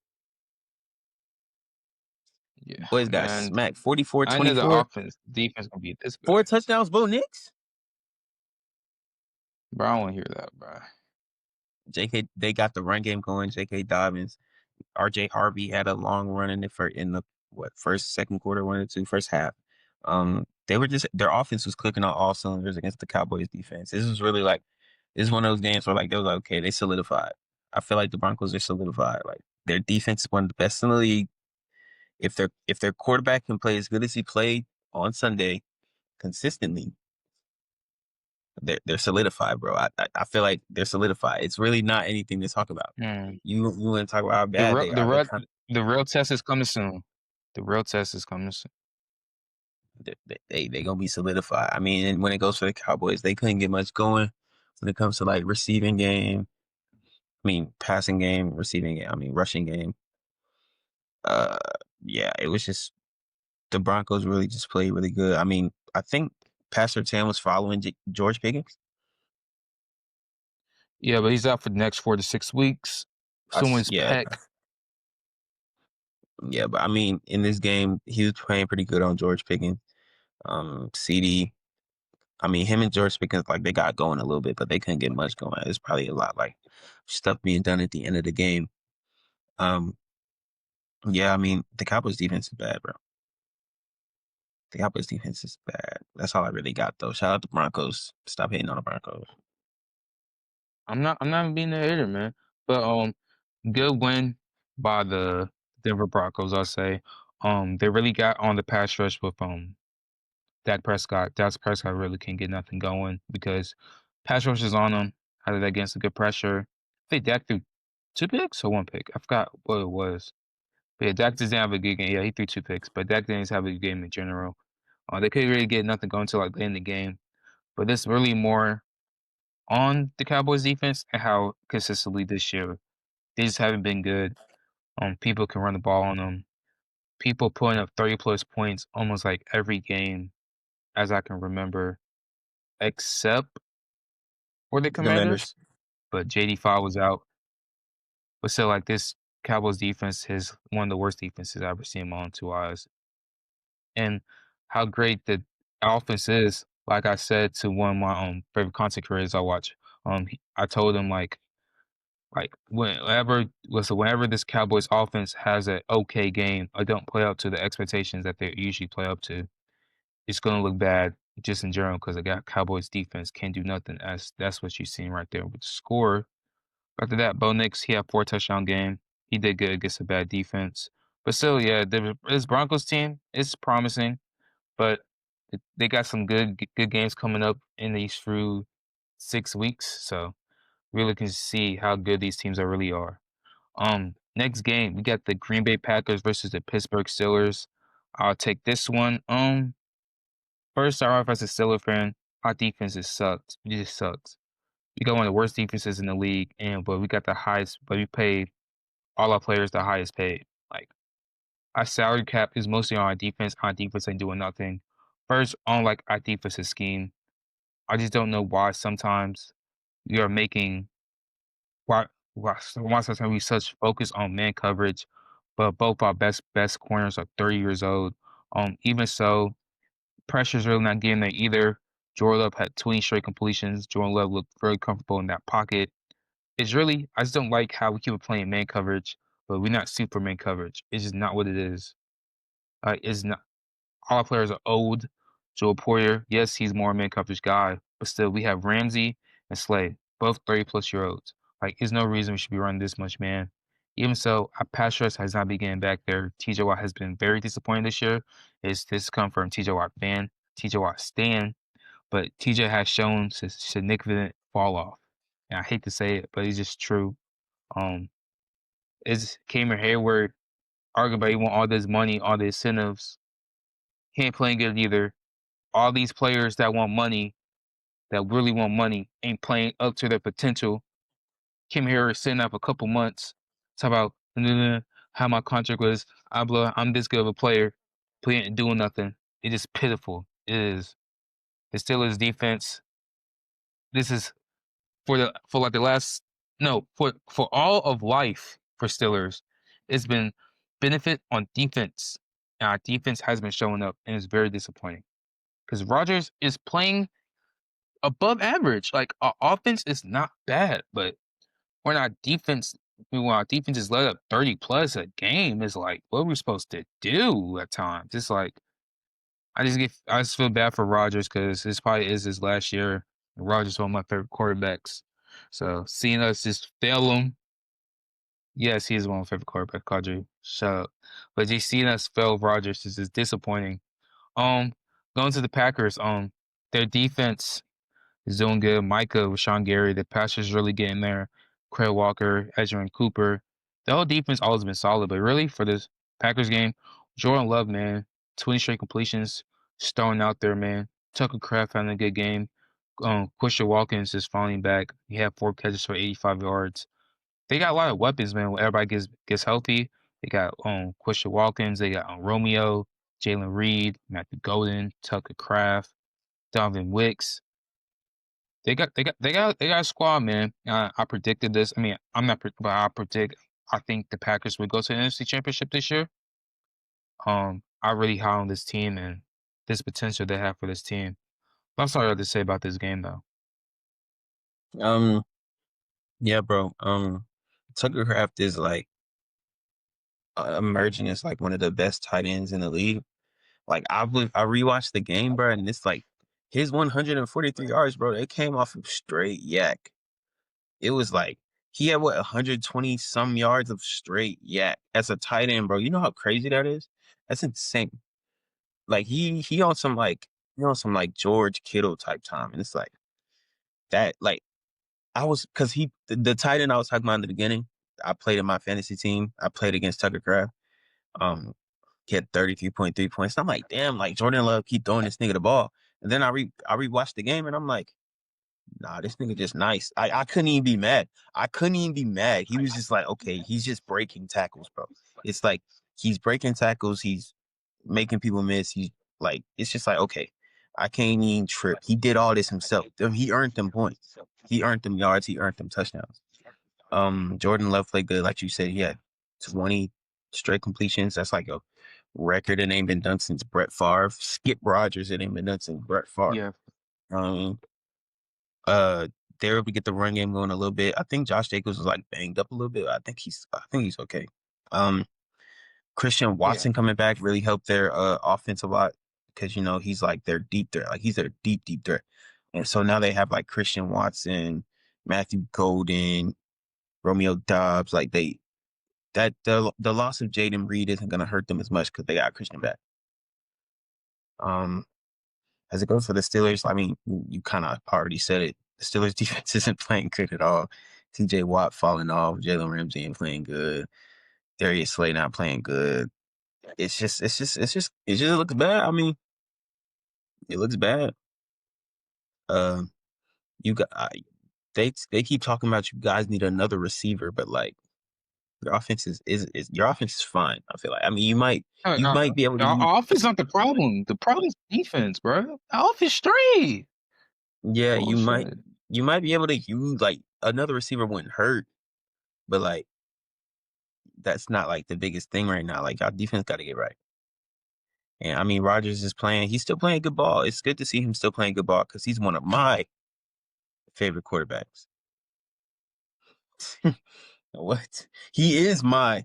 Speaker 2: yeah,
Speaker 1: Boys got
Speaker 2: man.
Speaker 1: smacked 44
Speaker 2: I know
Speaker 1: twenty
Speaker 2: the
Speaker 1: four
Speaker 2: defense gonna be this good.
Speaker 1: 4 touchdowns, Bo Nix.
Speaker 2: Bro, I don't want to hear that, bro.
Speaker 1: JK, they got the run game going. JK Dobbins. RJ Harvey had a long run in the what first, second quarter, one or two, first half. They were just their offense was clicking on all cylinders against the Cowboys defense. This is one of those games where like they was like, okay, they solidified. I feel like the Broncos are solidified. Like their defense is one of the best in the league. If their quarterback can play as good as he played on Sunday consistently, they're solidified, bro. I feel like they're solidified. It's really not anything to talk about.
Speaker 2: Mm.
Speaker 1: You want to talk about how
Speaker 2: The
Speaker 1: bad
Speaker 2: real
Speaker 1: they
Speaker 2: the
Speaker 1: are?
Speaker 2: real the real test is coming soon. The real test is coming soon.
Speaker 1: They gonna be solidified. I mean, and when it goes for the Cowboys, they couldn't get much going when it comes to like receiving game. I mean, passing game, receiving game. I mean, rushing game. Uh, yeah, it was just the Broncos really just played really good. I mean, I think Pastor Tam was following George Pickens.
Speaker 2: Yeah, but he's out for the next 4 to 6 weeks. Someone's
Speaker 1: Yeah,
Speaker 2: peck.
Speaker 1: yeah, but I mean, in this game, he was playing pretty good on George Pickens. CD. I mean, him and George Pickens, like they got going a little bit, but they couldn't get much going. It's probably a lot like stuff being done at the end of the game. Um, yeah, I mean, the Cowboys defense is bad, bro. The Cowboys defense is bad. That's all I really got though. Shout out to Broncos. Stop hating on the Broncos.
Speaker 2: I'm not being a hater, man. But good win by the Denver Broncos, I'll say. They really got on the pass rush with Dak Prescott. Dak Prescott really can't get nothing going because pass rush is on him. How did that against a good pressure? I think Dak threw 2 picks or 1 pick. I forgot what it was. But yeah, Dak just didn't have a good game. Yeah, he threw 2 picks, but Dak didn't have a good game in general. They couldn't really get nothing going until like late in the game. But this really more on the Cowboys defense and how consistently this year they just haven't been good. People can run the ball on them. People putting up 30 plus points almost like every game as I can remember, except for the
Speaker 1: The Commanders.
Speaker 2: Commanders. But JD5 was out. But still, like this Cowboys defense is one of the worst defenses I've ever seen in my own 2 eyes. And how great the offense is. Like I said to one of my favorite content creators I watch, I told him like whenever this Cowboys offense has an okay game, I don't play up to the expectations that they usually play up to. It's gonna look bad just in general because the Cowboys defense can't do nothing. As that's what you're seeing right there with the score. After that, Bo Nix, he had 4 touchdown game. He did good against a bad defense. But still, yeah, this Broncos team is promising, but they got some good games coming up in these through 6 weeks. So really can see how good these teams are really are. Next game, we got the Green Bay Packers versus the Pittsburgh Steelers. I'll take this one. First, start off as a Steelers fan, our defense just sucks. It just sucks. We got one of the worst defenses in the league, but we got the highest. But we paid all our players the highest paid. Like our salary cap is mostly on our defense. Our defense ain't doing nothing. First, on like our defensive scheme, I just don't know why sometimes we are making why sometimes we such focus on man coverage, but both our best corners are 30 years old. Even so, pressure's really not getting there either. Jordan Love had 20 straight completions. Jordan Love looked very comfortable in that pocket. It's really I just don't like how we keep playing man coverage, but we're not Superman coverage. It's just not what it is. It's not all our players are old. Joe Poyer, yes, he's more a man coverage guy, but still we have Ramsey and Slay, both 30-plus-year-olds. Like, there's no reason we should be running this much man. Even so, our pass rush has not been getting back there. TJ Watt has been very disappointing this year. This come from TJ Watt fan, TJ Watt stan, but TJ has shown significant fall off. And I hate to say it, but it's just true. Um, is Cameron Hayward arguably he want all this money, all the incentives. He ain't playing good either. All these players that want money, that really want money, ain't playing up to their potential. Kim here sitting up a couple months, talk about how my contract was. I'm this good of a player, playing and doing nothing. It's just pitiful. It is. The Steelers defense. This is for like the last no for all of life for Steelers. It's been benefit on defense. And our defense has been showing up, and it's very disappointing because Rodgers is playing above average. Like our offense is not bad, but when our defense Meanwhile, defense just let up 30 plus a game. It's like, what are we supposed to do at times? It's like, I just feel bad for Rodgers because this probably is his last year. And Rodgers is one of my favorite quarterbacks. So seeing us just fail him, yes, he is one of my favorite quarterbacks, Kadri. Shut up. But just seeing us fail Rodgers is just disappointing. Um, Going to the Packers, their defense is doing good. Micah, Rashawn Gary, the pass is really getting there. Quay Walker, Edgerrin Cooper. The whole defense always been solid, but really for this Packers game, Jordan Love, man, 20 straight completions, just throwing out there, man. Tucker Kraft having a good game. Christian Watkins is falling back. He had 4 catches for 85 yards. They got a lot of weapons, man. When everybody gets healthy, they got Christian Watkins, they got Romeo, Jalen Reed, Matthew Golden, Tucker Kraft, Donovan Wicks. They got a squad, man. I predicted this. I mean, I'm not, but I think the Packers would go to the NFC Championship this year. I really high on this team and this potential they have for this team. That's all I have to say about this game, though.
Speaker 1: Um, yeah, bro. Tucker Craft is like emerging as like one of the best tight ends in the league. Like I rewatched the game, bro, and it's like his 143 yards, bro. They came off of straight yak. It was like he had what 120 some yards of straight yak as a tight end, bro. You know how crazy that is? That's insane. Like he on some like some like George Kittle type time, and it's like that. Like I was because the tight end I was talking about in the beginning. I played in my fantasy team. I played against Tucker Craft. Um, he had 33.3 points. And I'm like, damn, like Jordan Love keep throwing this nigga the ball. And then I rewatched the game and I'm like, nah, this nigga just nice. I couldn't even be mad. I couldn't even be mad. He was just like, okay, he's just breaking tackles, bro. It's like he's breaking tackles, he's making people miss. He's like, it's just like, okay, I can't even trip. He did all this himself. He earned them points. He earned them yards. He earned them touchdowns. Jordan Love played good, like you said. He had 20 straight completions. That's like a record that ain't been done since Brett Favre. Skip Rogers, it ain't been done since Brett Favre.
Speaker 2: Yeah.
Speaker 1: Um, they were able to get the run game going a little bit. I think Josh Jacobs was like banged up a little bit. I think he's okay. Christian
Speaker 2: Yeah.
Speaker 1: Watson coming back really helped their offense a lot because he's like their deep threat. Like he's their deep threat. And so now they have like Christian Watson, Matthew Golden, Romeo Dobbs. Like the loss of Jaden Reed isn't gonna hurt them as much because they got Christian back. As it goes for the Steelers, I mean, you kind of already said it. The Steelers defense isn't playing good at all. TJ Watt falling off, Jalen Ramsey ain't playing good, Darius Slay not playing good. It just looks bad. I mean, it looks bad. You got they keep talking about you guys need another receiver, but like your offense is your offense is fine. I feel like. I mean, you might be able to use.
Speaker 2: Our offense is not the problem. The problem is defense, bro. Our offense straight.
Speaker 1: Yeah,
Speaker 2: Bullshit.
Speaker 1: you might be able to use like another receiver wouldn't hurt, but like that's not like the biggest thing right now. Like our defense got to get right. And I mean, Rodgers is playing. He's still playing good ball. It's good to see him still playing good ball because he's one of my favorite quarterbacks. What? He is my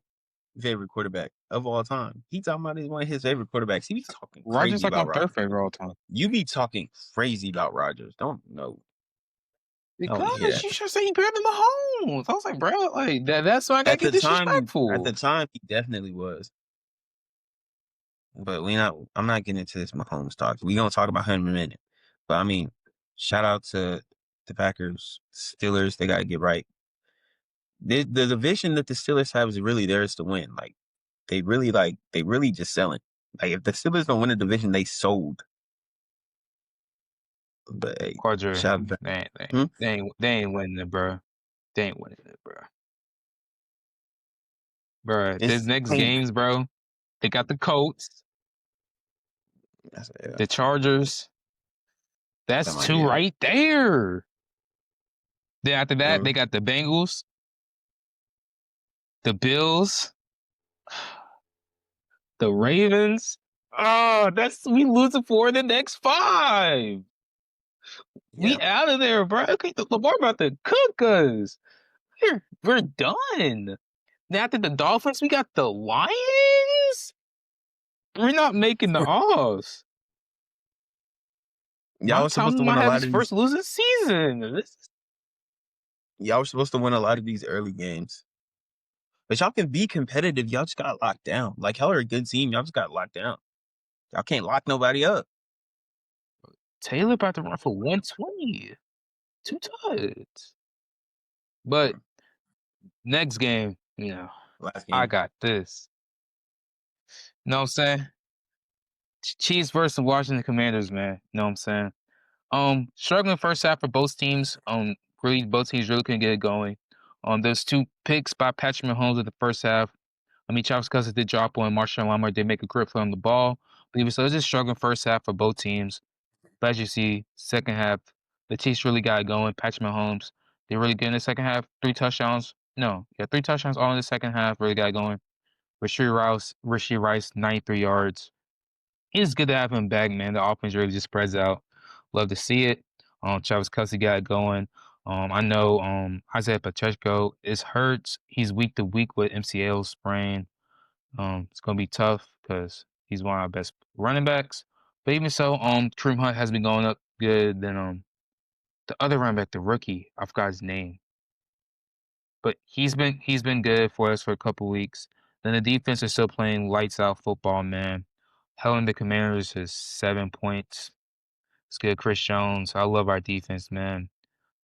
Speaker 1: favorite quarterback of all time. He talking about he's one of his favorite quarterbacks. He be talking
Speaker 2: Rodgers
Speaker 1: crazy
Speaker 2: like
Speaker 1: about
Speaker 2: my third
Speaker 1: Rodgers.
Speaker 2: favorite all time.
Speaker 1: You be talking crazy about Rodgers. Don't know. I don't hear
Speaker 2: Because
Speaker 1: that.
Speaker 2: you should say he better than Mahomes. I was like, bro, like that's why I gotta
Speaker 1: At
Speaker 2: get
Speaker 1: the time,
Speaker 2: disrespectful.
Speaker 1: he definitely was. But I'm not getting into this Mahomes talk. We gonna talk about him in a minute. But I mean, shout out to the Packers, Steelers. They gotta get right. The division that the Steelers have is really theirs to win. Like they really just selling. Like if the Steelers don't win the division, they sold. But hey,
Speaker 2: Quadra,
Speaker 1: shout out.
Speaker 2: they ain't, they ain't,
Speaker 1: Hmm?
Speaker 2: they ain't, they ain't winning it, bro. They ain't winning it, bro. Bro, this
Speaker 1: It's
Speaker 2: next
Speaker 1: painful.
Speaker 2: games, bro. They got the Colts,
Speaker 1: Yeah.
Speaker 2: the Chargers.
Speaker 1: That
Speaker 2: That's
Speaker 1: might be
Speaker 2: two
Speaker 1: it.
Speaker 2: right there. Then after that,
Speaker 1: Mm,
Speaker 2: they got the Bengals, the Bills, the Ravens. Oh, that's we losing for the next five.
Speaker 1: yeah.
Speaker 2: We out of there, bro. Okay, Lamar about to cook us. we're done. Now after the Dolphins, we got the Lions. We're not making the offs.
Speaker 1: Y'all
Speaker 2: My
Speaker 1: were supposed to
Speaker 2: Tom
Speaker 1: win
Speaker 2: might
Speaker 1: a
Speaker 2: have
Speaker 1: lot
Speaker 2: his
Speaker 1: of these.
Speaker 2: first losing season.
Speaker 1: Y'all were supposed to win a lot of these early games. But y'all can be competitive. Y'all just got locked down. Like y'all are a good team. Y'all just got locked down. Y'all can't lock nobody up.
Speaker 2: Taylor about to run for 120. 2 touchdowns. But next game,
Speaker 1: Last
Speaker 2: I
Speaker 1: game.
Speaker 2: got this. You know what I'm saying? Chiefs versus Washington Commanders, man. You know what I'm saying? Struggling first half for both teams. Really, both teams really couldn't get it going. There's 2 picks by Patrick Mahomes in the first half. I mean, Travis Kelce did drop one. Marshall Lamar did make a grip for him the ball. But he was so just struggling first half for both teams. But as you see, second half, the Chiefs really got it going. Patrick Mahomes, they really good in the second half. 3 touchdowns. No, yeah, 3 touchdowns all in the second half. Really got it going. Rishi Rice, 93 yards. It's good to have him back, man. The offense really just spreads out. Love to see it. Travis Kelce got it going. I know Isaiah Pacheco is hurt. He's week to week with MCL sprain. It's gonna be tough because he's one of our best running backs. But even so, Kareem Hunt has been going up good. Then the other running back, the rookie, I forgot his name, but he's been good for us for a couple weeks. Then the defense is still playing lights out football, man. Held the Commanders is 7 points. It's good, Chris Jones. I love our defense, man.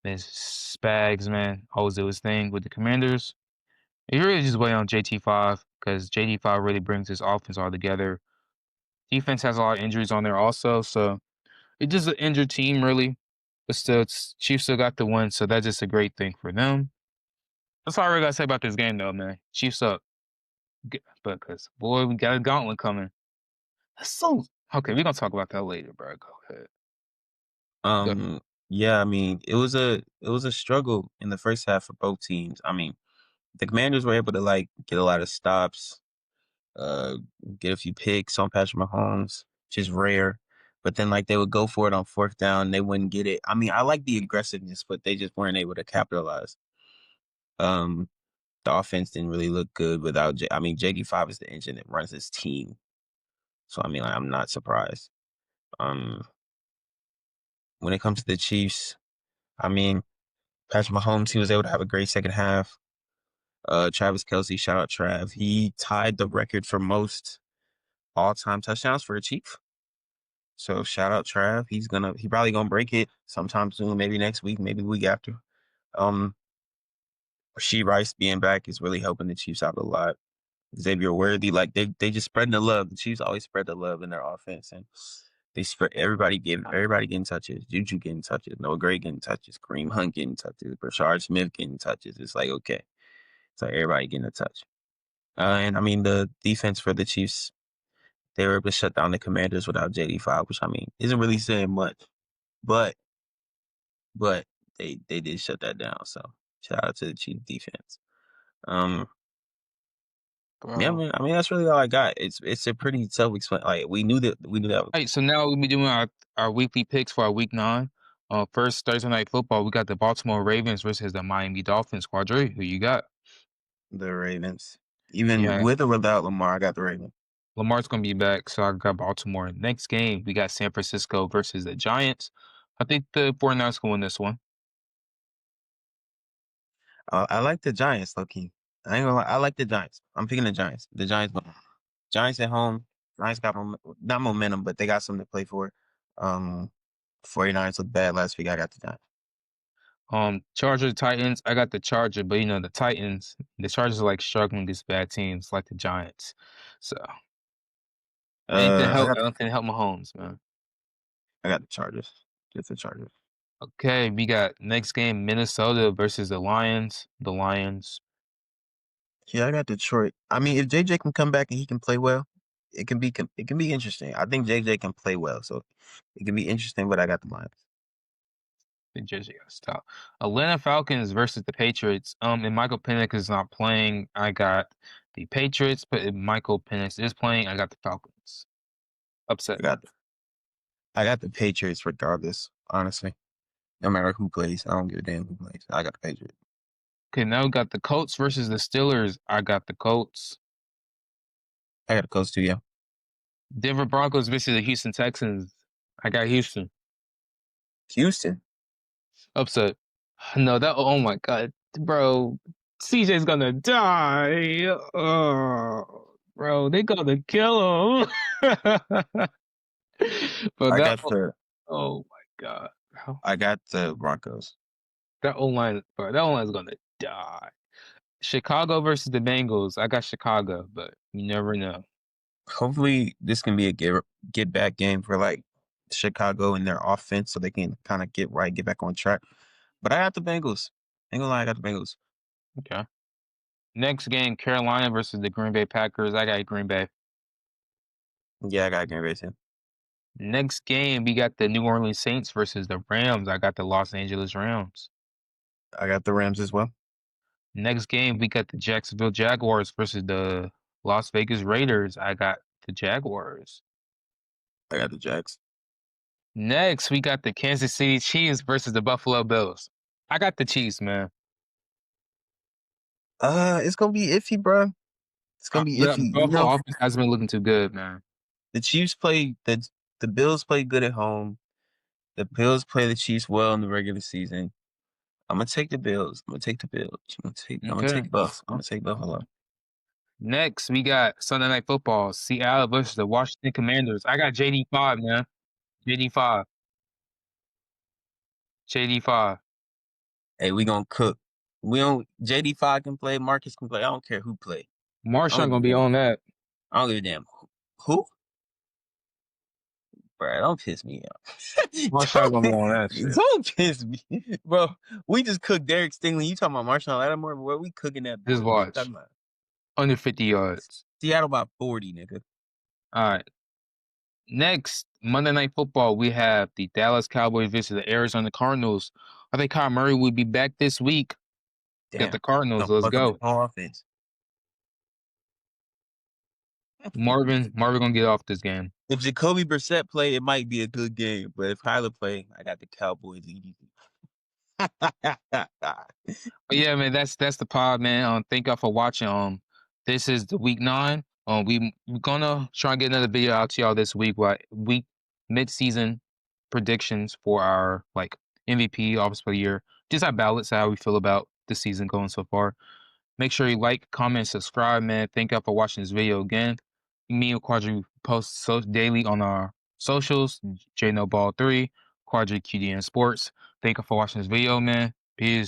Speaker 2: There's Spags, man. Always do his thing with the Commanders. You really just wait on JT5 because JT5 really brings his offense all together. Defense has a lot of injuries on there also, so it's just an injured team, really. But still, Chiefs still got the win, so that's just a great thing for them. That's all I really got to say about this game, though, man. Chiefs up. But because, boy, we got a gauntlet coming. That's so. Okay, we're going to talk about that later, bro. Go ahead. Go.
Speaker 1: Um, yeah, I mean, it was a struggle in the first half for both teams. I mean, the Commanders were able to like get a lot of stops, uh, get a few picks on Patrick Mahomes, which is rare. But then like they would go for it on fourth down, they wouldn't get it. I mean, I like the aggressiveness, but they just weren't able to capitalize. Um, the offense didn't really look good without. I mean, JD5 is the engine that runs his team, so I mean, like, I'm not surprised. Um, when it comes to the Chiefs, I mean, Patrick Mahomes, he was able to have a great second half. Travis Kelce, shout out Trav. He tied the record for most all-time touchdowns for a Chief. So shout out Trav. He probably gonna break it sometime soon, maybe next week, maybe the week after. Um, Rasheed Rice being back is really helping the Chiefs out a lot. Xavier Worthy, like they just spreading the love. The Chiefs always spread the love in their offense, and they spread everybody getting touches. Juju getting touches. Noah Gray getting touches. Kareem Hunt getting touches. Brashard Smith getting touches. It's like okay, it's like everybody getting a touch. And I mean the defense for the Chiefs, they were able to shut down the Commanders without JD5, which I mean isn't really saying much, but but they did shut that down. So shout out to the Chiefs defense. Um, yeah,
Speaker 2: Bro.
Speaker 1: man. I mean, that's really all I got. It's a pretty self-explanatory. Like we knew that.
Speaker 2: All right, so now we'll be doing our weekly picks for our week 9. First, Thursday Night Football, we got the Baltimore Ravens versus the Miami Dolphins. Quadre, who you got?
Speaker 1: The Ravens, even
Speaker 2: Yeah,
Speaker 1: with or without Lamar, I got the Ravens.
Speaker 2: Lamar's going to be back, so I got Baltimore. Next game, we got San Francisco versus the Giants. I think the 49ers going to win this one.
Speaker 1: I like the Giants, low key. I ain't gonna lie. I like the Giants. I'm picking the Giants. The Giants, Giants at home. Giants got not momentum, but they got something to play for. Um, 49ers looked bad last week. I got the Giants.
Speaker 2: Chargers, Titans. I got the Charger, but the Titans, the Chargers are like struggling against bad teams like the Giants. So anything
Speaker 1: I
Speaker 2: help,
Speaker 1: got
Speaker 2: anything help Mahomes, man.
Speaker 1: I got the Chargers. Just the Chargers.
Speaker 2: Okay, we got next game Minnesota versus the Lions. The Lions.
Speaker 1: Yeah, I got Detroit. I mean, if JJ can come back and he can play well, it can be interesting. I think JJ can play well, so it can be interesting. But I got the Lions.
Speaker 2: The Jersey got stop. Atlanta Falcons versus the Patriots. If Michael Penix is not playing, I got the Patriots. But if Michael Penix is playing, I got the Falcons.
Speaker 1: I
Speaker 2: Upset.
Speaker 1: got I got the Patriots regardless. Honestly, no matter who plays, I don't give a damn who plays. I got the Patriots.
Speaker 2: Okay, now we got the Colts versus the Steelers. I got the Colts.
Speaker 1: I got the Colts too. Yeah.
Speaker 2: Denver Broncos versus the Houston Texans. I got Houston.
Speaker 1: Houston.
Speaker 2: Upset. No, that. Oh my God, bro. CJ's gonna die. Oh, bro, they gonna kill him. But
Speaker 1: I
Speaker 2: that.
Speaker 1: got the
Speaker 2: Oh my God, bro.
Speaker 1: I got the Broncos.
Speaker 2: That O line, bro. That O line's gonna die. Chicago versus the Bengals. I got Chicago, but you never know.
Speaker 1: Hopefully, this can be a get back game for like Chicago and their offense, so they can kind of get back on track. But I got the Bengals. Ain't gonna lie, I got the Bengals.
Speaker 2: Okay. Next game, Carolina versus the Green Bay Packers. I got Green Bay.
Speaker 1: Yeah, I got Green Bay too.
Speaker 2: Next game, we got the New Orleans Saints versus the Rams. I got the Los Angeles Rams.
Speaker 1: I got the Rams as well.
Speaker 2: Next game, we got the Jacksonville Jaguars versus the Las Vegas Raiders. I got the Jaguars.
Speaker 1: I got the Jags.
Speaker 2: Next, we got the Kansas City Chiefs versus the Buffalo Bills. I got the Chiefs, man.
Speaker 1: It's gonna be iffy, bro. It's gonna be
Speaker 2: The
Speaker 1: iffy.
Speaker 2: Buffalo offense hasn't been looking too good, man.
Speaker 1: The Chiefs play the Bills play good at home. The Bills play the Chiefs well in the regular season. I'm gonna take the Bills. I'm gonna take the Bills. I'm gonna
Speaker 2: Okay.
Speaker 1: take Buff. I'm gonna take Buffalo.
Speaker 2: Next, we got Sunday Night Football, Seattle versus the Washington Commanders. I got JD5, man. JD5. JD5.
Speaker 1: Hey, we gonna cook. We don't. JD5 can play. Marcus can play. I don't care who play. I
Speaker 2: Marshawn
Speaker 1: don't
Speaker 2: gonna
Speaker 1: give a
Speaker 2: be
Speaker 1: damn.
Speaker 2: on that.
Speaker 1: I don't give a damn. Who? Bro, don't piss me off.
Speaker 2: Marshawn gonna be on that shit.
Speaker 1: Don't piss me, bro. We just cooked Derek Stingley. You talking about Marshawn Lattimore? Bro, we cooking that
Speaker 2: Just
Speaker 1: boy. What you
Speaker 2: watch.
Speaker 1: talking about?
Speaker 2: Under 50 yards.
Speaker 1: Seattle by 40, nigga.
Speaker 2: All right. Next, Monday Night Football, we have the Dallas Cowboys versus the Arizona Cardinals. I think Kyle Murray will be back this week. Got
Speaker 1: Damn,
Speaker 2: the Cardinals.
Speaker 1: don't
Speaker 2: Let's
Speaker 1: fuck up the
Speaker 2: go.
Speaker 1: whole offense.
Speaker 2: Marvin gonna get off this game.
Speaker 1: If Jacoby Brissett play, it might be a good game. But if Kyler play, I got the Cowboys easy.
Speaker 2: But yeah, man, that's the pod, man. Thank y'all for watching. This is the week 9. We're gonna try and get another video out to y'all this week. Week mid-season predictions for our like MVP, Office for the Year. Just our ballots, how we feel about the season going so far. Make sure you like, comment, subscribe, man. Thank y'all for watching this video again. Me and Quadri post daily on our socials. Jayknowball3 Qdinsports. Thank you for watching this video, man. Peace.